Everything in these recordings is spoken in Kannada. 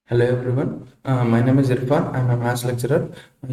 Hello everyone, my name is Irfan. I am a maths lecturer.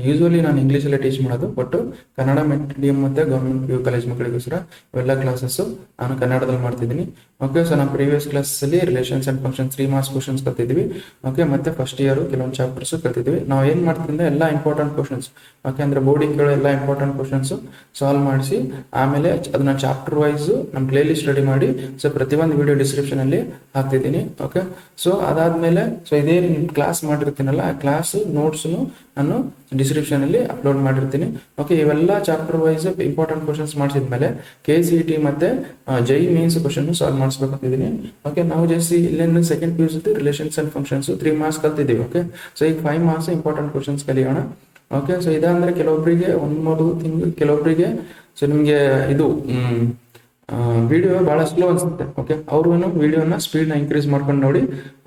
Usually ನಾನು ಇಂಗ್ಲೀಷಲ್ಲೇ ಟೀಚ್ ಮಾಡೋದು, ಬಟ್ ಕನ್ನಡ ಮೀಡಿಯಂ ಮತ್ತು ಗೌರ್ಮೆಂಟ್ ಪಿ ಯು ಕಾಲೇಜ್ ಮಕ್ಕಳಿಗೋಸ್ಕರ ಇವೆಲ್ಲ ಕ್ಲಾಸಸ್ಸು ನಾನು ಕನ್ನಡದಲ್ಲಿ ಮಾಡ್ತಿದ್ದೀನಿ. ಓಕೆ, ಸೊ ನಾವು ಪ್ರೀವಿಯಸ್ ಕ್ಲಾಸಲ್ಲಿ relations and functions 3 marks questions ಕಲ್ತಿದ್ವಿ. ಓಕೆ, ಮತ್ತು ಫಸ್ಟ್ ಇಯರು ಕೆಲವೊಂದು ಚಾಪ್ಟರ್ಸು ಕಲ್ತಿದ್ವಿ. ನಾವು ಏನು ಮಾಡ್ತಿದ್ದೆ, ಎಲ್ಲ ಇಂಪಾರ್ಟೆಂಟ್ ಕ್ವಶನ್ಸ್, ಓಕೆ, ಅಂದರೆ ಬೋರ್ಡಿಗೆ ಕೇಳೋ ಎಲ್ಲ ಇಂಪಾರ್ಟೆಂಟ್ ಕ್ವಶನ್ಸು ಸಾಲ್ವ್ ಮಾಡಿಸಿ ಆಮೇಲೆ ಅದನ್ನ ಚಾಪ್ಟರ್ ವೈಸು ನಮ್ಮ ಪ್ಲೇಲಿಸ್ಟ್ ರೆಡಿ ಮಾಡಿ ಸೊ ಪ್ರತಿಯೊಂದು ವಿಡಿಯೋ ಡಿಸ್ಕ್ರಿಪ್ಷನಲ್ಲಿ ಹಾಕ್ತಿದ್ದೀನಿ. ಓಕೆ, ಸೊ ಅದಾದಮೇಲೆ ಸೊ ಇದೇ ಕ್ಲಾಸ್ ಮಾಡಿರ್ತೀನಲ್ಲ, ಆ ಕ್ಲಾಸ್ ನೋಟ್ಸು ನಾನು ಡಿಸ್ಕ್ರಿಪ್ಷನಲ್ಲಿ ಅಪ್ಲೋಡ್ ಮಾಡಿರ್ತೀನಿ. ಓಕೆ, ಇವೆಲ್ಲ ಚಾಪ್ಟರ್ ವೈಸ್ ಇಂಪಾರ್ಟೆಂಟ್ ಕ್ವಶನ್ಸ್ ಮಾಡಿಸಿದ್ಮೇಲೆ KCET ಮತ್ತು JEE ಮೇನ್ಸ್ ಕ್ವಶನ್ ಸಾಲ್ವ್ ಮಾಡಿಸ್ಬೇಕಂತಿದ್ದೀನಿ. ಓಕೆ, ನಾವು ಜಸ್ಟ್ ಇಲ್ಲೇನು second P U C relations and functions 3 marks ಕಲ್ತಿದ್ದೀವಿ. ಓಕೆ, ಸೊ ಈಗ 5 ಮಾರ್ಕ್ಸ್ ಇಂಪಾರ್ಟೆಂಟ್ ಕ್ವಶನ್ಸ್ ಕಲಿಯೋಣ. ಓಕೆ, ಸೊ ಇದಂದರೆ ಕೆಲವೊಬ್ಬರಿಗೆ 1-3 ತಿಂಗಳು, ಕೆಲವೊಬ್ಬರಿಗೆ ಸೊ ನಿಮಗೆ ಇದು ವಿಡಿಯೋ ಭಾಳ ಸ್ಲೋ ಅನ್ಸುತ್ತೆ. ಓಕೆ, ಅವರು ವಿಡಿಯೋನ ಸ್ಪೀಡ್ನ ಇನ್ಕ್ರೀಸ್ ಮಾಡ್ಕೊಂಡು ನೋಡಿ.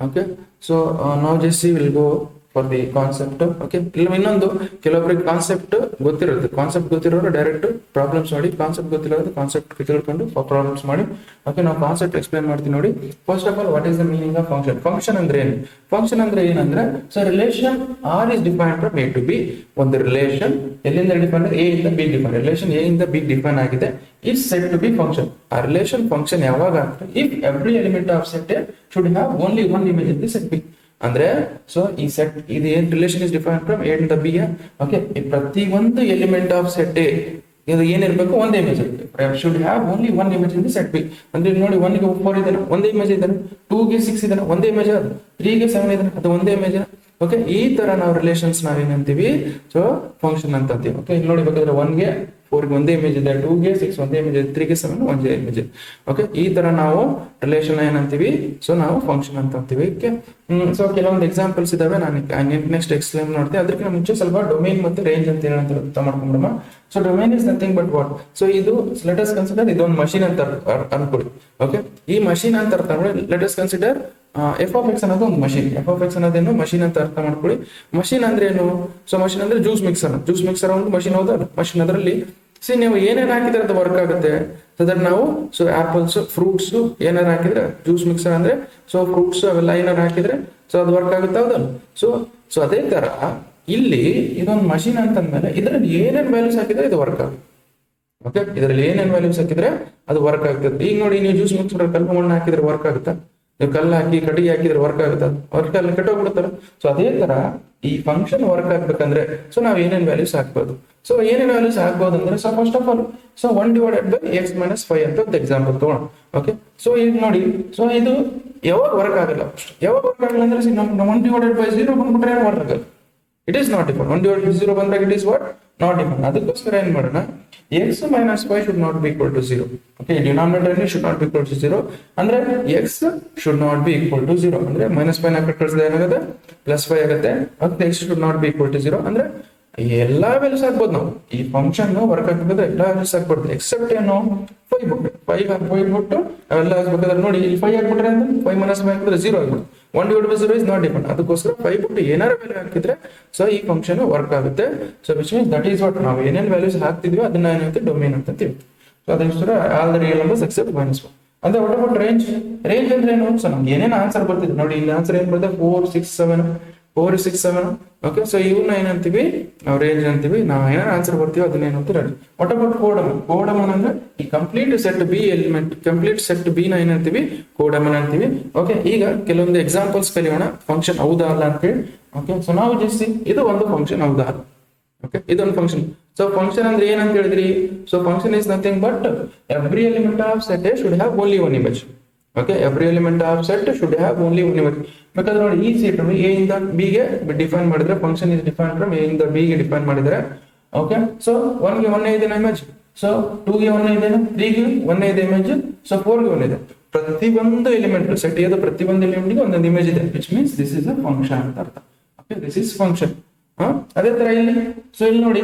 ಓಕೆ, ಸೊ ನಾವು just will go for the concept. Okay, ಇನ್ನೊಂದು ಕೆಲವೊಬ್ಬರಿಗೆ ಕಾನ್ಸೆಪ್ಟ್ ಗೊತ್ತಿರುತ್ತೆ, ಕಾನ್ಸೆಪ್ಟ್ ಗೊತ್ತಿರೋರು ಡೈರೆಕ್ಟ್ ಪ್ರಾಬ್ಲಮ್ಸ್ ಮಾಡಿ, ಕಾನ್ಸೆಪ್ಟ್ ಗೊತ್ತಿರೋದು ಕಾನ್ಸೆಪ್ಟ್ ತಿಳ್ಕೊಂಡು ಪ್ರಾಬ್ಲಮ್ಸ್ ಮಾಡಿ. ಓಕೆ, ನಾವು ಕಾನ್ಸೆಪ್ಟ್ ಎಕ್ಸ್ಪ್ಲೈನ್ ಮಾಡ್ತೀವಿ ನೋಡಿ. First of all, what is the meaning of function? Function ಅಂದ್ರೆ ಏನು? ಫಂಕ್ಷನ್ ಅಂದ್ರೆ ಏನಂದ್ರೆ, so relation R is defined from A to B. ಒಂದು ರಿಲೇಷನ್ ಎಲ್ಲಿಂದ ಡಿಫೈನ್? A ಇಂದ B ಡಿಫೈನ್. ರಿಲೇಷನ್ A ಇಂದ B ಡಿಫೈನ್ ಆಗಿದೆ, is said to be function. A relation function ಯಾವಾಗ ಅಂದ್ರೆ, if every element of set A should have only one image in the set B. ಅಂದ್ರೆ ಸೊ ಈ ಸೆಟ್ ಇದು ಏನ್ relation is define from A ಇಂದ B. ಓಕೆ, ಈ ಪ್ರತಿ ಒಂದು ಎಲಿಮೆಂಟ್ ಆಫ್ ಸೆಟ್ A ಇದು ಏನಿರ್ಬೇಕು? ಒಂದೇ ಇಮೇಜ್ ಇರಬೇಕು. Should have only one image in the set B. ಅಂದ್ರೆ ನೋಡಿ, 1 ಗೆ 4 ಇದಾನೆ, ಒಂದೇ ಇಮೇಜ್ ಇದ್ದಾನೆ. 2 ಗೆ 6 ಇದಾನೆ, ಒಂದೇ ಇಮೇಜ್. 3 ಗೆ 7 ಇದಾನೆ, ಅದು ಒಂದೇ ಇಮೇಜ್. ಓಕೆ, ಈ ತರ ನಾವು ರಿಲೇಷನ್ಸ್ ನಾವೇನಂತೀವಿ? ಸೊ ಫಂಕ್ಷನ್ ಅಂತ ಅಂತೀವಿ. ಓಕೆ, ಇಲ್ಲಿ ನೋಡಿ, ಬೇಕಾದ್ರೆ 1 ಗೆ 4 ಗೆ ಒಂದೇ ಇಮೇಜ್ ಇದೆ, 2 ಗೆ 6 ಒಂದೇ ಇಮೇಜ್ ಇದೆ, 3 ಗೆ 7 ಒಂದೇ ಇಮೇಜ್ ಇದೆ. ಓಕೆ, ಈ ತರ ನಾವು ರಿಲೇಷನ್ ಏನಂತೀವಿ? ಸೊ ನಾವು ಫಂಕ್ಷನ್ ಅಂತ ಅಂತೀವಿ. ಓಕೆ, ಸೊ ಕೆಲವೊಂದು ಎಕ್ಸಾಂಪಲ್ಸ್ ಇದಾವೆ, ನಾನು ನೆಕ್ಸ್ಟ್ ಎಕ್ಸ್ಪ್ಲೇನ್ ಮಾಡ್ತೀನಿ. ಅದಕ್ಕೆ ಮುಂಚೆ ಸ್ವಲ್ಪ ಡೊಮೈನ್ ಮತ್ತೆ ರೇಂಜ್ ಅಂತ ಏನಂತ ಅರ್ಥ ಮಾಡ್ಕೊಂಡ್ಬಿಡೋಣ. So domain is nothing but what? So ಇದು ಲೆಟ್ ಅಸ್ ಕನ್ಸಿಡರ್ ಇದೊಂದು ಮಷೀನ್ ಅಂತ ಅನ್ಕೊಳ್ಳಿ. ಓಕೆ, ಈ ಮಷೀನ್ ಅಂತ ಅರ್ಥ ಮಾಡಿ ಲೆಟ್ ಅಸ್ ಕನ್ಸಿಡರ್ f(x) ಅನ್ನೋದು ಒಂದು ಮಷೀನ್. f(x) ಅನ್ನೋದೇನು ಮಷೀನ್ ಅಂತ ಅರ್ಥ ಮಾಡ್ಕೊಳ್ಳಿ. ಮಷೀನ್ ಅಂದ್ರೆ ಏನು? ಸೊ ಮಷೀನ್ ಅಂದ್ರೆ ಜ್ಯೂಸ್ ಮಿಕ್ಸರ್ ಒಂದು ಮಷೀನ್. ಹೌದಾ? ಮಷೀನ್ ಅದರಲ್ಲಿ ನೀವು ಏನೇನು ಹಾಕಿದ್ರೆ ಅದು ವರ್ಕ್ ಆಗುತ್ತೆ. ಸೊ ದಟ್ ನಾವು ಸೊ ಆಪಲ್ಸ್, ಫ್ರೂಟ್ಸ್ ಏನಾರು ಹಾಕಿದ್ರೆ, ಜ್ಯೂಸ್ ಮಿಕ್ಸರ್ ಅಂದ್ರೆ ಸೊ ಫ್ರೂಟ್ಸ್ ಅವೆಲ್ಲ ಏನಾರು ಹಾಕಿದ್ರೆ ಸೊ ಅದು ವರ್ಕ್ ಆಗುತ್ತೆ. ಹೌದಲ್ಲ? ಸೊ ಅದೇ ತರ ಇಲ್ಲಿ ಇದೊಂದು ಮಷೀನ್ ಅಂತಂದ್ಮೇಲೆ ಇದರಲ್ಲಿ ಏನೇನು ವ್ಯಾಲ್ಯೂಸ್ ಹಾಕಿದ್ರೆ ಇದು ವರ್ಕ್ ಆಗುತ್ತೆ. ಓಕೆ, ಇದರಲ್ಲಿ ಏನೇನು ವ್ಯಾಲ್ಯೂಸ್ ಹಾಕಿದ್ರೆ ಅದು ವರ್ಕ್ ಆಗ್ತದೆ. ಈಗ ನೋಡಿ, ನೀವು ಜ್ಯೂಸ್ ಮಿಕ್ಸರ್ ಕಲ್ಲು ಮಣ್ಣು ಹಾಕಿದ್ರೆ ವರ್ಕ್ ಆಗುತ್ತಾ? ನೀವು ಕಲ್ಲು ಹಾಕಿ ಕಟ್ಟಿಗೆ ಹಾಕಿದ್ರೆ ವರ್ಕ್ ಆಗುತ್ತೆ? ವರ್ಕ್ ಅಲ್ಲಿ ಕೆಟ್ಟೋಗ್ಬಿಡ್ತಾರೆ. ಸೊ ಅದೇ ತರ ಈ ಫಂಕ್ಷನ್ ವರ್ಕ್ ಆಗ್ಬೇಕಂದ್ರೆ ಸೊ ನಾವು ಏನೇನು ವ್ಯಾಲ್ಯೂಸ್ ಹಾಕ್ಬೋದು? ಸೊ ಏನೇನು ವ್ಯಾಲ್ಯೂಸ್ ಹಾಕ್ಬೋದು ಅಂದ್ರೆ, so first of all so 1/(x - 5) ಅಂತ ಒಂದು ಎಕ್ಸಾಂಪಲ್ ತಗೋಣ. ಓಕೆ, ಸೊ ಈಗ ನೋಡಿ, ಸೊ ಇದು ಯಾವಾಗ ವರ್ಕ್ ಆಗಲ್ಲ? ಯಾವಾಗ ವರ್ಕ್ ಆಗಲ್ಲ ಅಂದ್ರೆ, ನಮ್ಮ 1/0 ಬಂದ್ಬಿಟ್ರೆ ಏನು ವರ್ಕ್ ಆಗಲ್ಲ. It is not define. 1/0 ಬಂದಾಗ it is what? Not define. ಅದಕ್ಕೋಸ್ಕರ ಏನ್ ಮಾಡೋಣ, x - 5 should not be equal to 0. Okay, denominator should not be equal to 0. ಅಂದ್ರೆ x should not be equal to 0. ಅಂದ್ರೆ -5 ನ ಕಳಿಸಿದ್ರೆ ಏನಾಗುತ್ತೆ? +5 ಆಗುತ್ತೆ. ಮತ್ತೆ x should not be equal to 0 ಅಂದ್ರೆ ಎಲ್ಲಾ ವ್ಯಾಲ್ಯೂಸ್ ಹಾಕ್ಬೋದು ನಾವು. ಈ ಫಂಕ್ಷನ್ ವರ್ಕ್ ಆಗ್ಬೇಕಾದ್ರೆ ಎಲ್ಲಾ ವ್ಯಾಲ್ಯೂಸ್ ಹಾಕ್ಬಾರ್ದು, ಎಕ್ಸೆಪ್ಟ್ ಏನು? 5 ಬಿಟ್ಟು ಅವೆಲ್ಲ ಹಾಕ್ಬೇಕಾದ್ರೆ ನೋಡಿ, ಇಲ್ಲಿ 5 ಹಾಕ್ಬಿಟ್ರೆ ಅಂತ 5 - 5 ಹಾಕಿದ್ರೆ 0 ಆಗ್ಬಿಡುತ್ತೆ. 1/0 is not different. ಅದಕ್ಕೋಸ್ಕರ 5 ಬಿಟ್ಟು ಏನಾರು ವ್ಯಾಲ್ಯೂ ಹಾಕಿದ್ರೆ ಸೊ ಈ ಫಂಕ್ಷನ್ ವರ್ಕ್ ಆಗುತ್ತೆ. So which means that is what, ನಾವು ಏನೇನು ವ್ಯಾಲ್ಯೂಸ್ ಹಾಕ್ತಿದ್ವಿ ಅದನ್ನ ಏನಂತ ಡೊಮೇನ್ ಅಂತ ಅಂತೀವಿ. ಸೊ ಅದಕ್ಕೋಸ್ಕರ all the real numbers except -1. ಅಂದ್ರೆ ವಾಟ್ ಅಬೌಟ್ ರೇಂಜ್? ರೇಂಜ್ ಅಂದ್ರೆ ಏನು? ಸೊ ನಮ್ಗೆ ಏನೇನು ಆನ್ಸರ್ ಬರ್ತಿದೆ ನೋಡಿ, ಇಲ್ಲಿ ಆನ್ಸರ್ ಏನ್ ಬರ್ತದೆ? 4, 6, 7. ಓಕೆ, ಸೊ ಇವನ್ನ ಏನಂತೀವಿ? ನಾವು ರೇಂಜ್ ಅಂತೀವಿ. ನಾವು ಏನಾರು ಆನ್ಸರ್ ಬರ್ತೀವಿ ಅದನ್ನ ಏನಂತೀವಿ? What about ಕೋಡಮನ್? ಕೋಡಮನ್ ಅಂದ್ರೆ ಈ complete set B element, complete set B ನ ಏನಂತೀವಿ? ಕೋಡಮನ್ ಅಂತೀವಿ. ಓಕೆ, ಈಗ ಕೆಲವೊಂದು ಎಕ್ಸಾಂಪಲ್ಸ್ ಕಲಿಯೋಣ, ಫಂಕ್ಷನ್ ಹೌದಾ ಅಲ್ಲ ಅಂತೇಳಿ. ಓಕೆ, ಸೊ ನಾವು ಜಸ್ಟ್ ಇದು ಒಂದು ಫಂಕ್ಷನ್ ಹೌದಾ? ಓಕೆ, ಇದೊಂದು ಫಂಕ್ಷನ್. ಸೊ ಫಂಕ್ಷನ್ ಅಂದ್ರೆ ಏನಂತ ಹೇಳಿದ್ರಿ? So function is nothing but every element of set A should have only one image. Okay, every element of set should have only one image. ಬೇಕಾದ್ರೆ ನೋಡಿ, ಈ ಸೆಟ್ A ಇಂದ B ಗೆ ಡಿಫೈನ್ ಮಾಡಿದ್ರೆ, function is define from A ಇಂದ B ಗೆ ಡಿಫೈನ್ ಮಾಡಿದ್ರೆ, ಓಕೆ, ಸೊ 1 ಗೆ 1 ಇದೆ ಇಮೇಜ್, ಸೊ 2 ಗೆ 1 ಇದೆ, 3 ಗೆ 1 ಇದೆ ಇಮೇಜ್, ಸೊ 4 ಗೆ 1 ಇದೆ. ಪ್ರತಿಯೊಂದು ಎಲಿಮೆಂಟ್ ಸೆಟ್ A ದ ಪ್ರತಿಯೊಂದು ಎಲಿಮೆಂಟ್ಗೆ ಒಂದೊಂದು ಇಮೇಜ್ ಇದೆ, which means this is a function ಅಂತ ಅರ್ಥ. Okay, this is function. ಅದೇ ತರ ಇಲ್ಲಿ, ಸೊ ಇಲ್ಲಿ ನೋಡಿ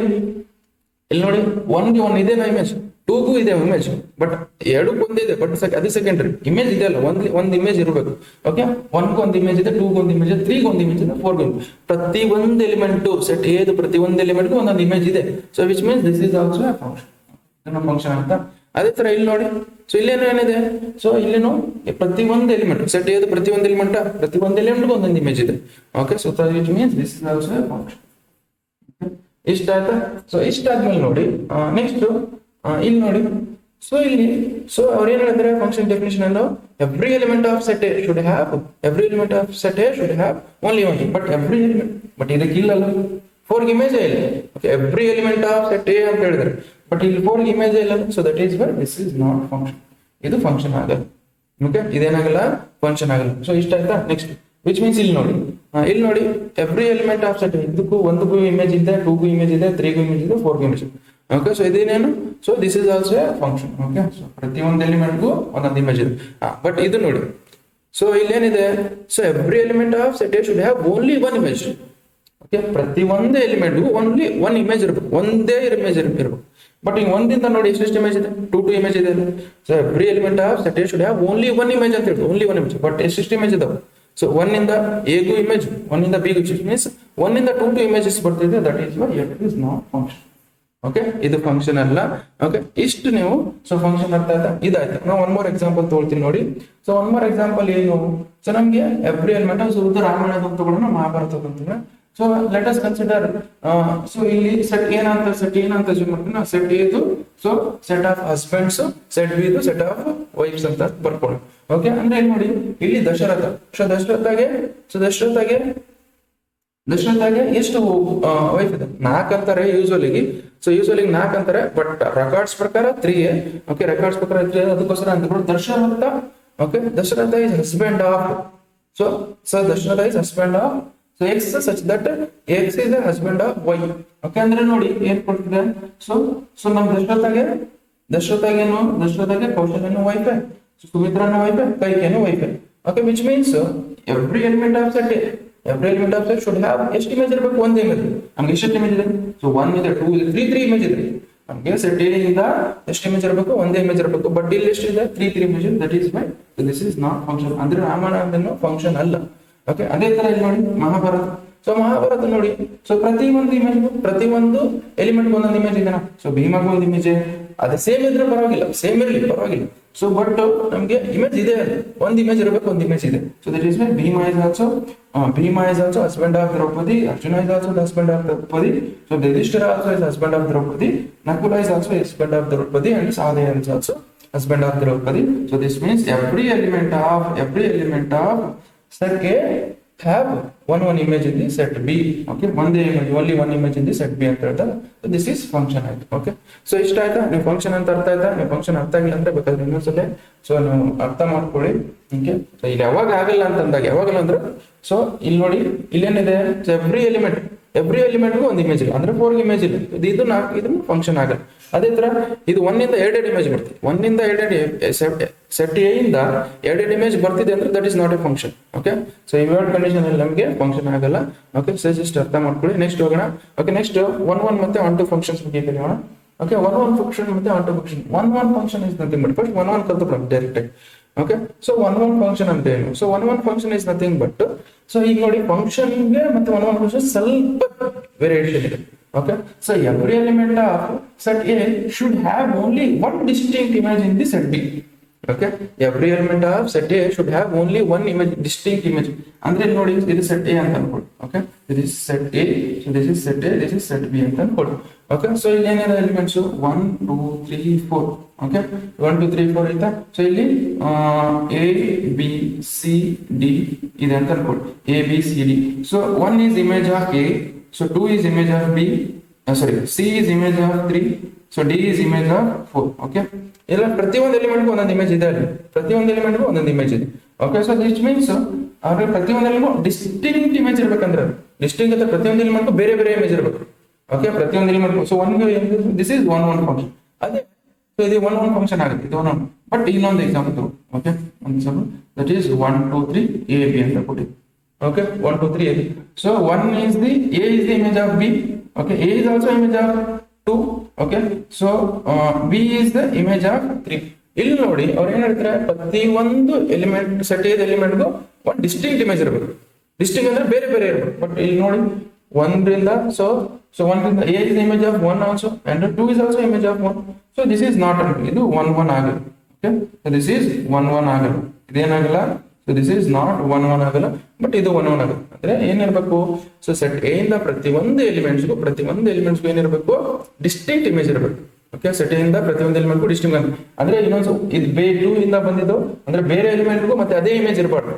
1 ಗೆ 1 ಇದೆ ಇಮೇಜ್, 2 ಗೂ ಇದೆ ಇಮೇಜ್, ಬಟ್ 2 ಒಂದಿದೆ, ಬಟ್ ಅದು ಸೆಕೆಂಡರಿ. ಇಮೇಜ್ ಇದೆ ಅಲ್ಲ, ಒಂದು ಇಮೇಜ್ ಇರಬೇಕು. ಓಕೆ, 1 ಗೆ ಒಂದು ಇಮೇಜ್ ಇದೆ, 2 ಗೆ ಒಂದು ಇಮೇಜ್ ಇದೆ, 3 ಗೆ ಒಂದು ಇಮೇಜ್ ಇದೆ, 4 ಗೆ ಒಂದು. ಪ್ರತಿ ಒಂದು ಎಲಿಮೆಂಟ್ ಸೆಟ್ ಎ ಪ್ರತಿ ಒಂದು ಎಲಿಮೆಂಟ್ ಒಂದೊಂದು ಇಮೇಜ್ ಇದೆ. So which means this is also a function. Function ಅಂತ ಅದೇ ತರ ಇಲ್ಲಿ ನೋಡಿ, ಸೊ ಇಲ್ಲೇನು ಏನಿದೆ, ಸೊ ಇಲ್ಲೇನು ಪ್ರತಿ ಒಂದು ಎಲಿಮೆಂಟ್ ಸೆಟ್ ಎದು ಪ್ರತಿ ಒಂದು ಎಲಿಮೆಂಟ್ ಒಂದೊಂದು ಇಮೇಜ್ ಇದೆ. Okay, so which means this is also a function. ಇಷ್ಟ ಆಯ್ತಾ? ಸೊ ಇಷ್ಟ ಆದ್ಮೇಲೆ ನೋಡಿ ನೆಕ್ಸ್ಟ್ ಇಲ್ಲಿ ನೋಡಿ, ಸೊ ಇಲ್ಲಿ ಸೊ ಅವ್ರು ಏನ್ ಹೇಳಿದ್ರೆ ಫಂಕ್ಷನ್ ಡೆಫಿನೇಷನ್ ಅನ್ನು every element of set A should have only one, but every element, but ಇದಕ್ಕೆ ಇಲ್ಲಲ್ಲ, 4 ಇಮೇಜ್ ಇಲ್ಲ. Okay, every element of set A ಅಂತ ಹೇಳಿದ್ರೆ, ಬಟ್ ಇಲ್ಲಿ 4 ಇಮೇಜ್ ಇಲ್ಲ. So that is why this is not function, ಇದು ಫಂಕ್ಷನ್ ಆಗಲ್ಲ. ಓಕೆ, ಇದೇನಾಗಲ್ಲ, ಫಂಕ್ಷನ್ ಆಗಲ್ಲ. ಸೊ ಇಷ್ಟ ಆಯ್ತಾ? ನೆಕ್ಸ್ಟ್ ವಿಚ್ ಮೀನ್ಸ್ ಇಲ್ಲಿ ನೋಡಿ ಎವ್ರಿ ಎಲಿಮೆಂಟ್ ಆಫ್ ಸೆಟ್, ಇದಕ್ಕೂ 1ಗೂ ಇಮೇಜ್ ಇದೆ, 2ಗೂ ಇಮೇಜ್ ಇದೆ, 3ಗೂ ಇಮೇಜ್ ಇದೆ, 4ಗೂ ಇಮೇಜ್ ಇದೆ. ಓಕೆ, ಸೊ ಇದೇನೇನು, so this is also a function. Okay, so ಪ್ರತಿಯೊಂದು ಎಲಿಮೆಂಟ್ಗೂ ಒಂದೊಂದು ಇಮೇಜ್ ಇದೆ. ಬಟ್ ಇದು ನೋಡಿ, ಸೊ ಇಲ್ಲೇನಿದೆ, so every element of set A should have only one image. Okay, ಪ್ರತಿ ಒಂದು ಎಲಿಮೆಂಟ್ಗೂ ಓನ್ಲಿ ಒನ್ ಇಮೇಜ್ ಇರಬೇಕು, ಒಂದೇ ಇಮೇಜ್ ಇರಬೇಕು. ಬಟ್ ಈಗ ಒಂದಿಂದ ನೋಡಿ ಎಷ್ಟು ಇಮೇಜ್ ಇದೆ, 2 ಇಮೇಜ್ ಇದೆ. So every element of set A should have only one image ಅಂತ ಹೇಳಿ, ಓನ್ಲಿ ಒನ್ ಇಮೇಜ್. ಬಟ್ ಎಷ್ಟು ಇಮೇಜ್ ಇದಾವೆ? ಸೊ 1 ಇಂದ ಎಗೂ ಇಮೇಜ್, 1 ಇಂದ ಬಿಗೂ ಮೀನ್ಸ್ 1 ಇಂದ 2 ಇಮೇಜಸ್ ಬರ್ತಿದೆ. That is why it is not function. Okay, ಇದು ಫಂಕ್ಷನ್ ಅಲ್ಲ. ಓಕೆ, ಇಷ್ಟು ನೀವು ಸೊ ಫಂಕ್ಷನ್ ಅರ್ಥ ಆಯ್ತಾ? ಇದಾಯ್ತು. ನಾವು ಒನ್ ಮೋರ್ ಎಕ್ಸಾಂಪಲ್ ತಗೊಳ್ತೀನಿ ನೋಡಿ. ಸೊ ಒನ್ ಮೋರ್ ಎಕ್ಸಾಂಪಲ್ ಏನು, ಸೊ ನಮ್ಗೆ ಎವ್ರಿ ಎಲಿಮೆಂಟ್, ಸೊ ರಾಮಾಯಣದ ತಗೊಳ್ಳೋಣ, ಮಹಾಭಾರತದ ಅಂತಂದ್ರೆ, so let us consider, so ಇಲ್ಲಿ ಸೆಟ್ ಏನಂತ ಮಾಡ್ತೀನಿ, ಸೆಟ್ ಎದು so set of husbands, set B set of wives ಅಂತ ಬರ್ಕೊಳ್ಳಿ. ಓಕೆ, ಅಂದ್ರೆ ಏನ್ ನೋಡಿ, ಇಲ್ಲಿ ದಶರಥ, ಸೊ ದಶರಥಗೆ ಎಷ್ಟು ವೈಫ್ ಇದೆ? 4 ಅಂತಾರೆ ಯೂಶುವಲಿ. ಸೊ ಯೂಶುವಲಿ 4 ಅಂತಾರೆ, ಬಟ್ ರೆಕಾರ್ಡ್ಸ್ ಪ್ರಕಾರ 3. ಓಕೆ, ರೆಕಾರ್ಡ್ಸ್ ಪ್ರಕಾರ 3, ಅದಕ್ಕೋಸ್ಕರ ಅಂತ Dasharatha. Okay, Dasharatha is husband of, so Dasharatha is husband of so x such that x is husband of y. Okay, ಅಂದ್ರೆ ನೋಡಿ ಏನ್ ಕೊಡ್ತಿದೆ, ಸೊ ನಮ್ ದಶರಥಗೆ ಕೌಶಲ್ಯನು ವೈಫೆ, ಸುಮಿತ್ರನ ವೈಫೆ, ಕೈಕೇನು wife. Okay, which means every element of set should have ಎಷ್ಟು ಇಮೇಜ್ ಇರಬೇಕು? ಒಂದು ಇಮೇಜ್. ನಮ್ಗೆ ಎಷ್ಟು ಇಮೇಜ್ ಇದೆ? ಸೊ 1 ಇದೆ, 2 ಇದೆ, 3 ಇಮೇಜ್ ಇದೆ. ನಮ್ಗೆ ಸೆಟ್ ಎ ಇಂದ ಎಷ್ಟು ಇಮೇಜ್ ಇರಬೇಕು? ಒಂದೇ ಇಮೇಜ್ ಇರಬೇಕು. ಬಟ್ ಇಲ್ಲಿ ಎಷ್ಟು ಇದೆ? 3 image. That is why this is not function. ಅಂದ್ರೆ ರಾಮಾಯಣ ಅಂದ್ರೂ ಫಂಕ್ಷನ್ ಅಲ್ಲ. ಓಕೆ, ಅದೇ ತರ ಇಲ್ಲಿ ನೋಡಿ ಮಹಾಭಾರತ. ಸೊ ಮಹಾಭಾರತ ನೋಡಿ, ಸೊ ಪ್ರತಿ ಒಂದು ಎಲಿಮೆಂಟ್ ಒಂದೊಂದು ಇಮೇಜ್ ಇದೆನಾ? ಸೊ ಭೀಮಾಗ ಒಂದು ಇಮೇಜ್, ಅದೇ ಸೇಮ್ ಇದ್ರೆ ಪರವಾಗಿಲ್ಲ, ಸೇಮ್ ಇರಲಿ ಪರವಾಗಿಲ್ಲ. ಸೊ ಬಟ್ ನಮ್ಗೆ ಇಮೇಜ್ ಇದೆ, ಒಂದು ಇಮೇಜ್ ಇರಬೇಕು, ಒಂದು ಇಮೇಜ್ ಇದೆ. So that is why Bhima is also husband of Draupadi, Arjuna is also husband of Draupadi, so Yudhishthira also is husband of Draupadi, Nakula is also husband of Draupadi, and Sahadeva is also husband of Draupadi. So this means every element of set A have one image in the set B. Okay, only one image in the set B ಅಂತ ಹೇಳ್ತಾರೆ. So this is function ಆಯ್ತು. Okay, so ಇಷ್ಟ ಆಯ್ತಾ? ನೀವು ಫಂಕ್ಷನ್ ಅಂತ ಅರ್ಥ ಆಯ್ತಾ? ನೀವು ಫಂಕ್ಷನ್ ಅರ್ಥ ಆಗಿಲ್ಲ ಅಂದ್ರೆ ಬೇಕಾದ್ರೆ ಇನ್ನೊಂದ್ಸಲ ಸೊ ನೀವು ಅರ್ಥ ಮಾಡ್ಕೊಳ್ಳಿ. ಓಕೆ, ಸೊ ಇಲ್ಲಿ ಯಾವಾಗ ಆಗಲ್ಲ ಅಂತಂದಾಗ ಯಾವಾಗಲ್ಲ ಅಂದ್ರೆ, ಸೊ ಇಲ್ಲಿ ನೋಡಿ ಇಲ್ಲೇನಿದೆ, ಎವ್ರಿ ಎಲಿಮೆಂಟ್ಗೂ ಒಂದು ಇಮೇಜ್ ಇಲ್ಲ, ಅಂದ್ರೆ 4 ಇಮೇಜ್ ಇಲ್ಲ. ಇದು 4 ಇದನ್ನು ಫಂಕ್ಷನ್ ಆಗಲ್ಲ. ಅದೇ ತರ ಇದು 1 ಇಂದ 2 ಇಮೇಜ್ ಬರ್ತಿದೆ, 1 ಇಂದ 2 ಸೆಟ್ ಎ ಇಂದ 2 ಇಮೇಜ್ ಬರ್ತಿದೆ ಅಂದ್ರೆ that is not A function. Okay, so ಇವೆರಡು ಕಂಡೀಷನ್ ಅಲ್ಲಿ ನಮಗೆ ಫಂಕ್ಷನ್ ಆಗಲ್ಲ. ಓಕೆ, ಸೊ ಜಸ್ಟ್ ಅರ್ಥ ಮಾಡ್ಕೊಳ್ಳಿ. ನೆಕ್ಸ್ಟ್ ಹೋಗೋಣ. ಓಕೆ, ನೆಕ್ಸ್ಟ್ 1 ಮತ್ತೆ 1 ಫಂಕ್ಷನ್ಸ್ ಬಗ್ಗೆ ಕಲಿಯೋಣ. ಓಕೆ, 1 ಫಂಕ್ಷನ್ ಮತ್ತೆ 1 function. 1 function is nothing but first 1 ಕಲ್ತ್ಕೊಳ್ಳೋಣ ಡೈರೆಕ್ಟ್ ಆಗಿ. ಓಕೆ, ಸೊ 1 ಫಂಕ್ಷನ್ ಅಂತ ಏನು? So 1 function is nothing but, so ಈಗ ನೋಡಿ ಫಂಕ್ಷನ್ಗೆ ಮತ್ತೆ 1 ಫಂಕ್ಷನ್ ಸ್ವಲ್ಪ ವೇರಿಯೇಷನ್ ಇದೆ. Okay, so every element of set A should have only one distinct image in the set B. Okay, every element of set A should have only one image, distinct image. ಅಂದ್ರೆ ನೋಡಿ ಇದು set A ಅಂತ ಅನ್ಕೊಳ್ಳಿ. Okay, this is set A, so this is set A, this is set B ಅಂತ ಅನ್ಕೊಳ್ಳಿ. Okay, so ಇಲ್ಲಿ ಏನೇನು ಎಲಿಮೆಂಟ್ಸ್ 1 2 3 4. Okay, 1 2 3 4 ಐತಾ. ಸೊ ಇಲ್ಲಿ A B C D ಇದೆ ಅಂತ ಅನ್ಕೊಳ್ಳಿ. A B C D. So 1 is image of A, so 2 is image of B, C is image of 3, so D is image of 4. Okay, ಎಲ್ಲ ಪ್ರತಿಯೊಂದು ಎಲಿಮೆಂಟ್ಗೂ ಒಂದೊಂದು ಇಮೇಜ್ ಇದೆ ಅಲ್ಲಿ, ಪ್ರತಿಯೊಂದು ಎಲಿಮೆಂಟ್ಗೂ ಒಂದೊಂದು ಇಮೇಜ್ ಇದೆ. ಓಕೆ, ಸೊ ದಿಸ್ ಮೀನ್ಸ್ ಅವ್ರಿಗೆ ಪ್ರತಿಯೊಂದು ಎಲಿಮೆಂಟ್ ಡಿಸ್ಟಿಂಕ್ಟ್ ಇಮೇಜ್ ಇರ್ಬೇಕಂದ್ರೆ, ಡಿಸ್ಟಿಂಕ್ಟ್ ಅಂತ ಪ್ರತಿಯೊಂದು ಎಲಿಮೆಂಟ್ಗೂ ಬೇರೆ ಬೇರೆ ಇಮೇಜ್ ಇರಬೇಕು. ಓಕೆ, ಪ್ರತಿಯೊಂದು ಎಲಿಮೆಂಟ್ಗೂ ಸೊ ದಿಸ್ ಇಸ್ 1 ಫಂಕ್ಷನ್. ಅದೇ ಸೊ ಇದು 1 ಫಂಕ್ಷನ್ ಆಗುತ್ತೆ, ಇದು 1. ಬಟ್ ಇನ್ನೊಂದು ಎಕ್ಸಾಂಪಲ್. ಓಕೆ, ಒಂದು example that is 1 2 3 A B ಅಂತ ಕೊಟ್ಟಿದ್ದು. Okay, 1 2 3 A. So 1 is the A is the image of B. Okay, A is also image of 2. Okay, so B is the image of 3. ಇಲ್ಲಿ ನೋಡಿ ಅವ್ರು ಏನ್ ಹೇಳ್ತಾರೆ, ಪ್ರತಿ ಒಂದು ಎಲಿಮೆಂಟ್ ಸೆಟ್ ಎ ಎಲಿಮೆಂಟ್ಗೂ ಒಂದು ಡಿಸ್ಟಿಂಕ್ಟ್ ಇಮೇಜ್ ಇರಬೇಕು. ಡಿಸ್ಟಿಂಕ್ಟ್ ಅಂದ್ರೆ ಬೇರೆ ಬೇರೆ ಇರಬೇಕು. ಬಟ್ ಇಲ್ಲಿ ನೋಡಿ 1 ರಿಂದ so So one is A is the image of 1 also, and 2 is also image of 1. So this is not ಇದು 1 1 ಆಗಲ್ಲ. Okay, so this is 1 1 ಆಗಲ್ಲ, ಇದೇನಾಗಲ್ಲ. ಸೊ ದಿಸ್ ಇಸ್ ನಾಟ್ 1 1 ಆಗಲ್ಲ, ಬಟ್ ಇದು 1 1 ಆಗುತ್ತೆ. ಅಂದ್ರೆ ಏನಿರಬೇಕು, ಸೊ ಸೆಟ್ ಎ ಇಂದ ಪ್ರತಿಯೊಂದು ಎಲಿಮೆಂಟ್ಸ್ಗೂ ಏನಿರಬೇಕು, ಡಿಸ್ಟಿಂಕ್ಟ್ ಇಮೇಜ್ ಇರಬೇಕು. ಓಕೆ, ಸೆಟ್ ಎ ಇಂದ ಪ್ರತಿಯೊಂದು ಎಲಿಮೆಂಟ್ಗೂ ಡಿಸ್ಟಿಂಕ್ಟ್. ಅಂದ್ರೆ ಇನ್ನೊಂದು ಇದು ಟೂ ಇಂದ ಬಂದಿದ್ದು ಅಂದ್ರೆ ಬೇರೆ ಎಲಿಮೆಂಟ್ಗೂ ಮತ್ತೆ ಅದೇ ಇಮೇಜ್ ಇರಬಾರ್ದು.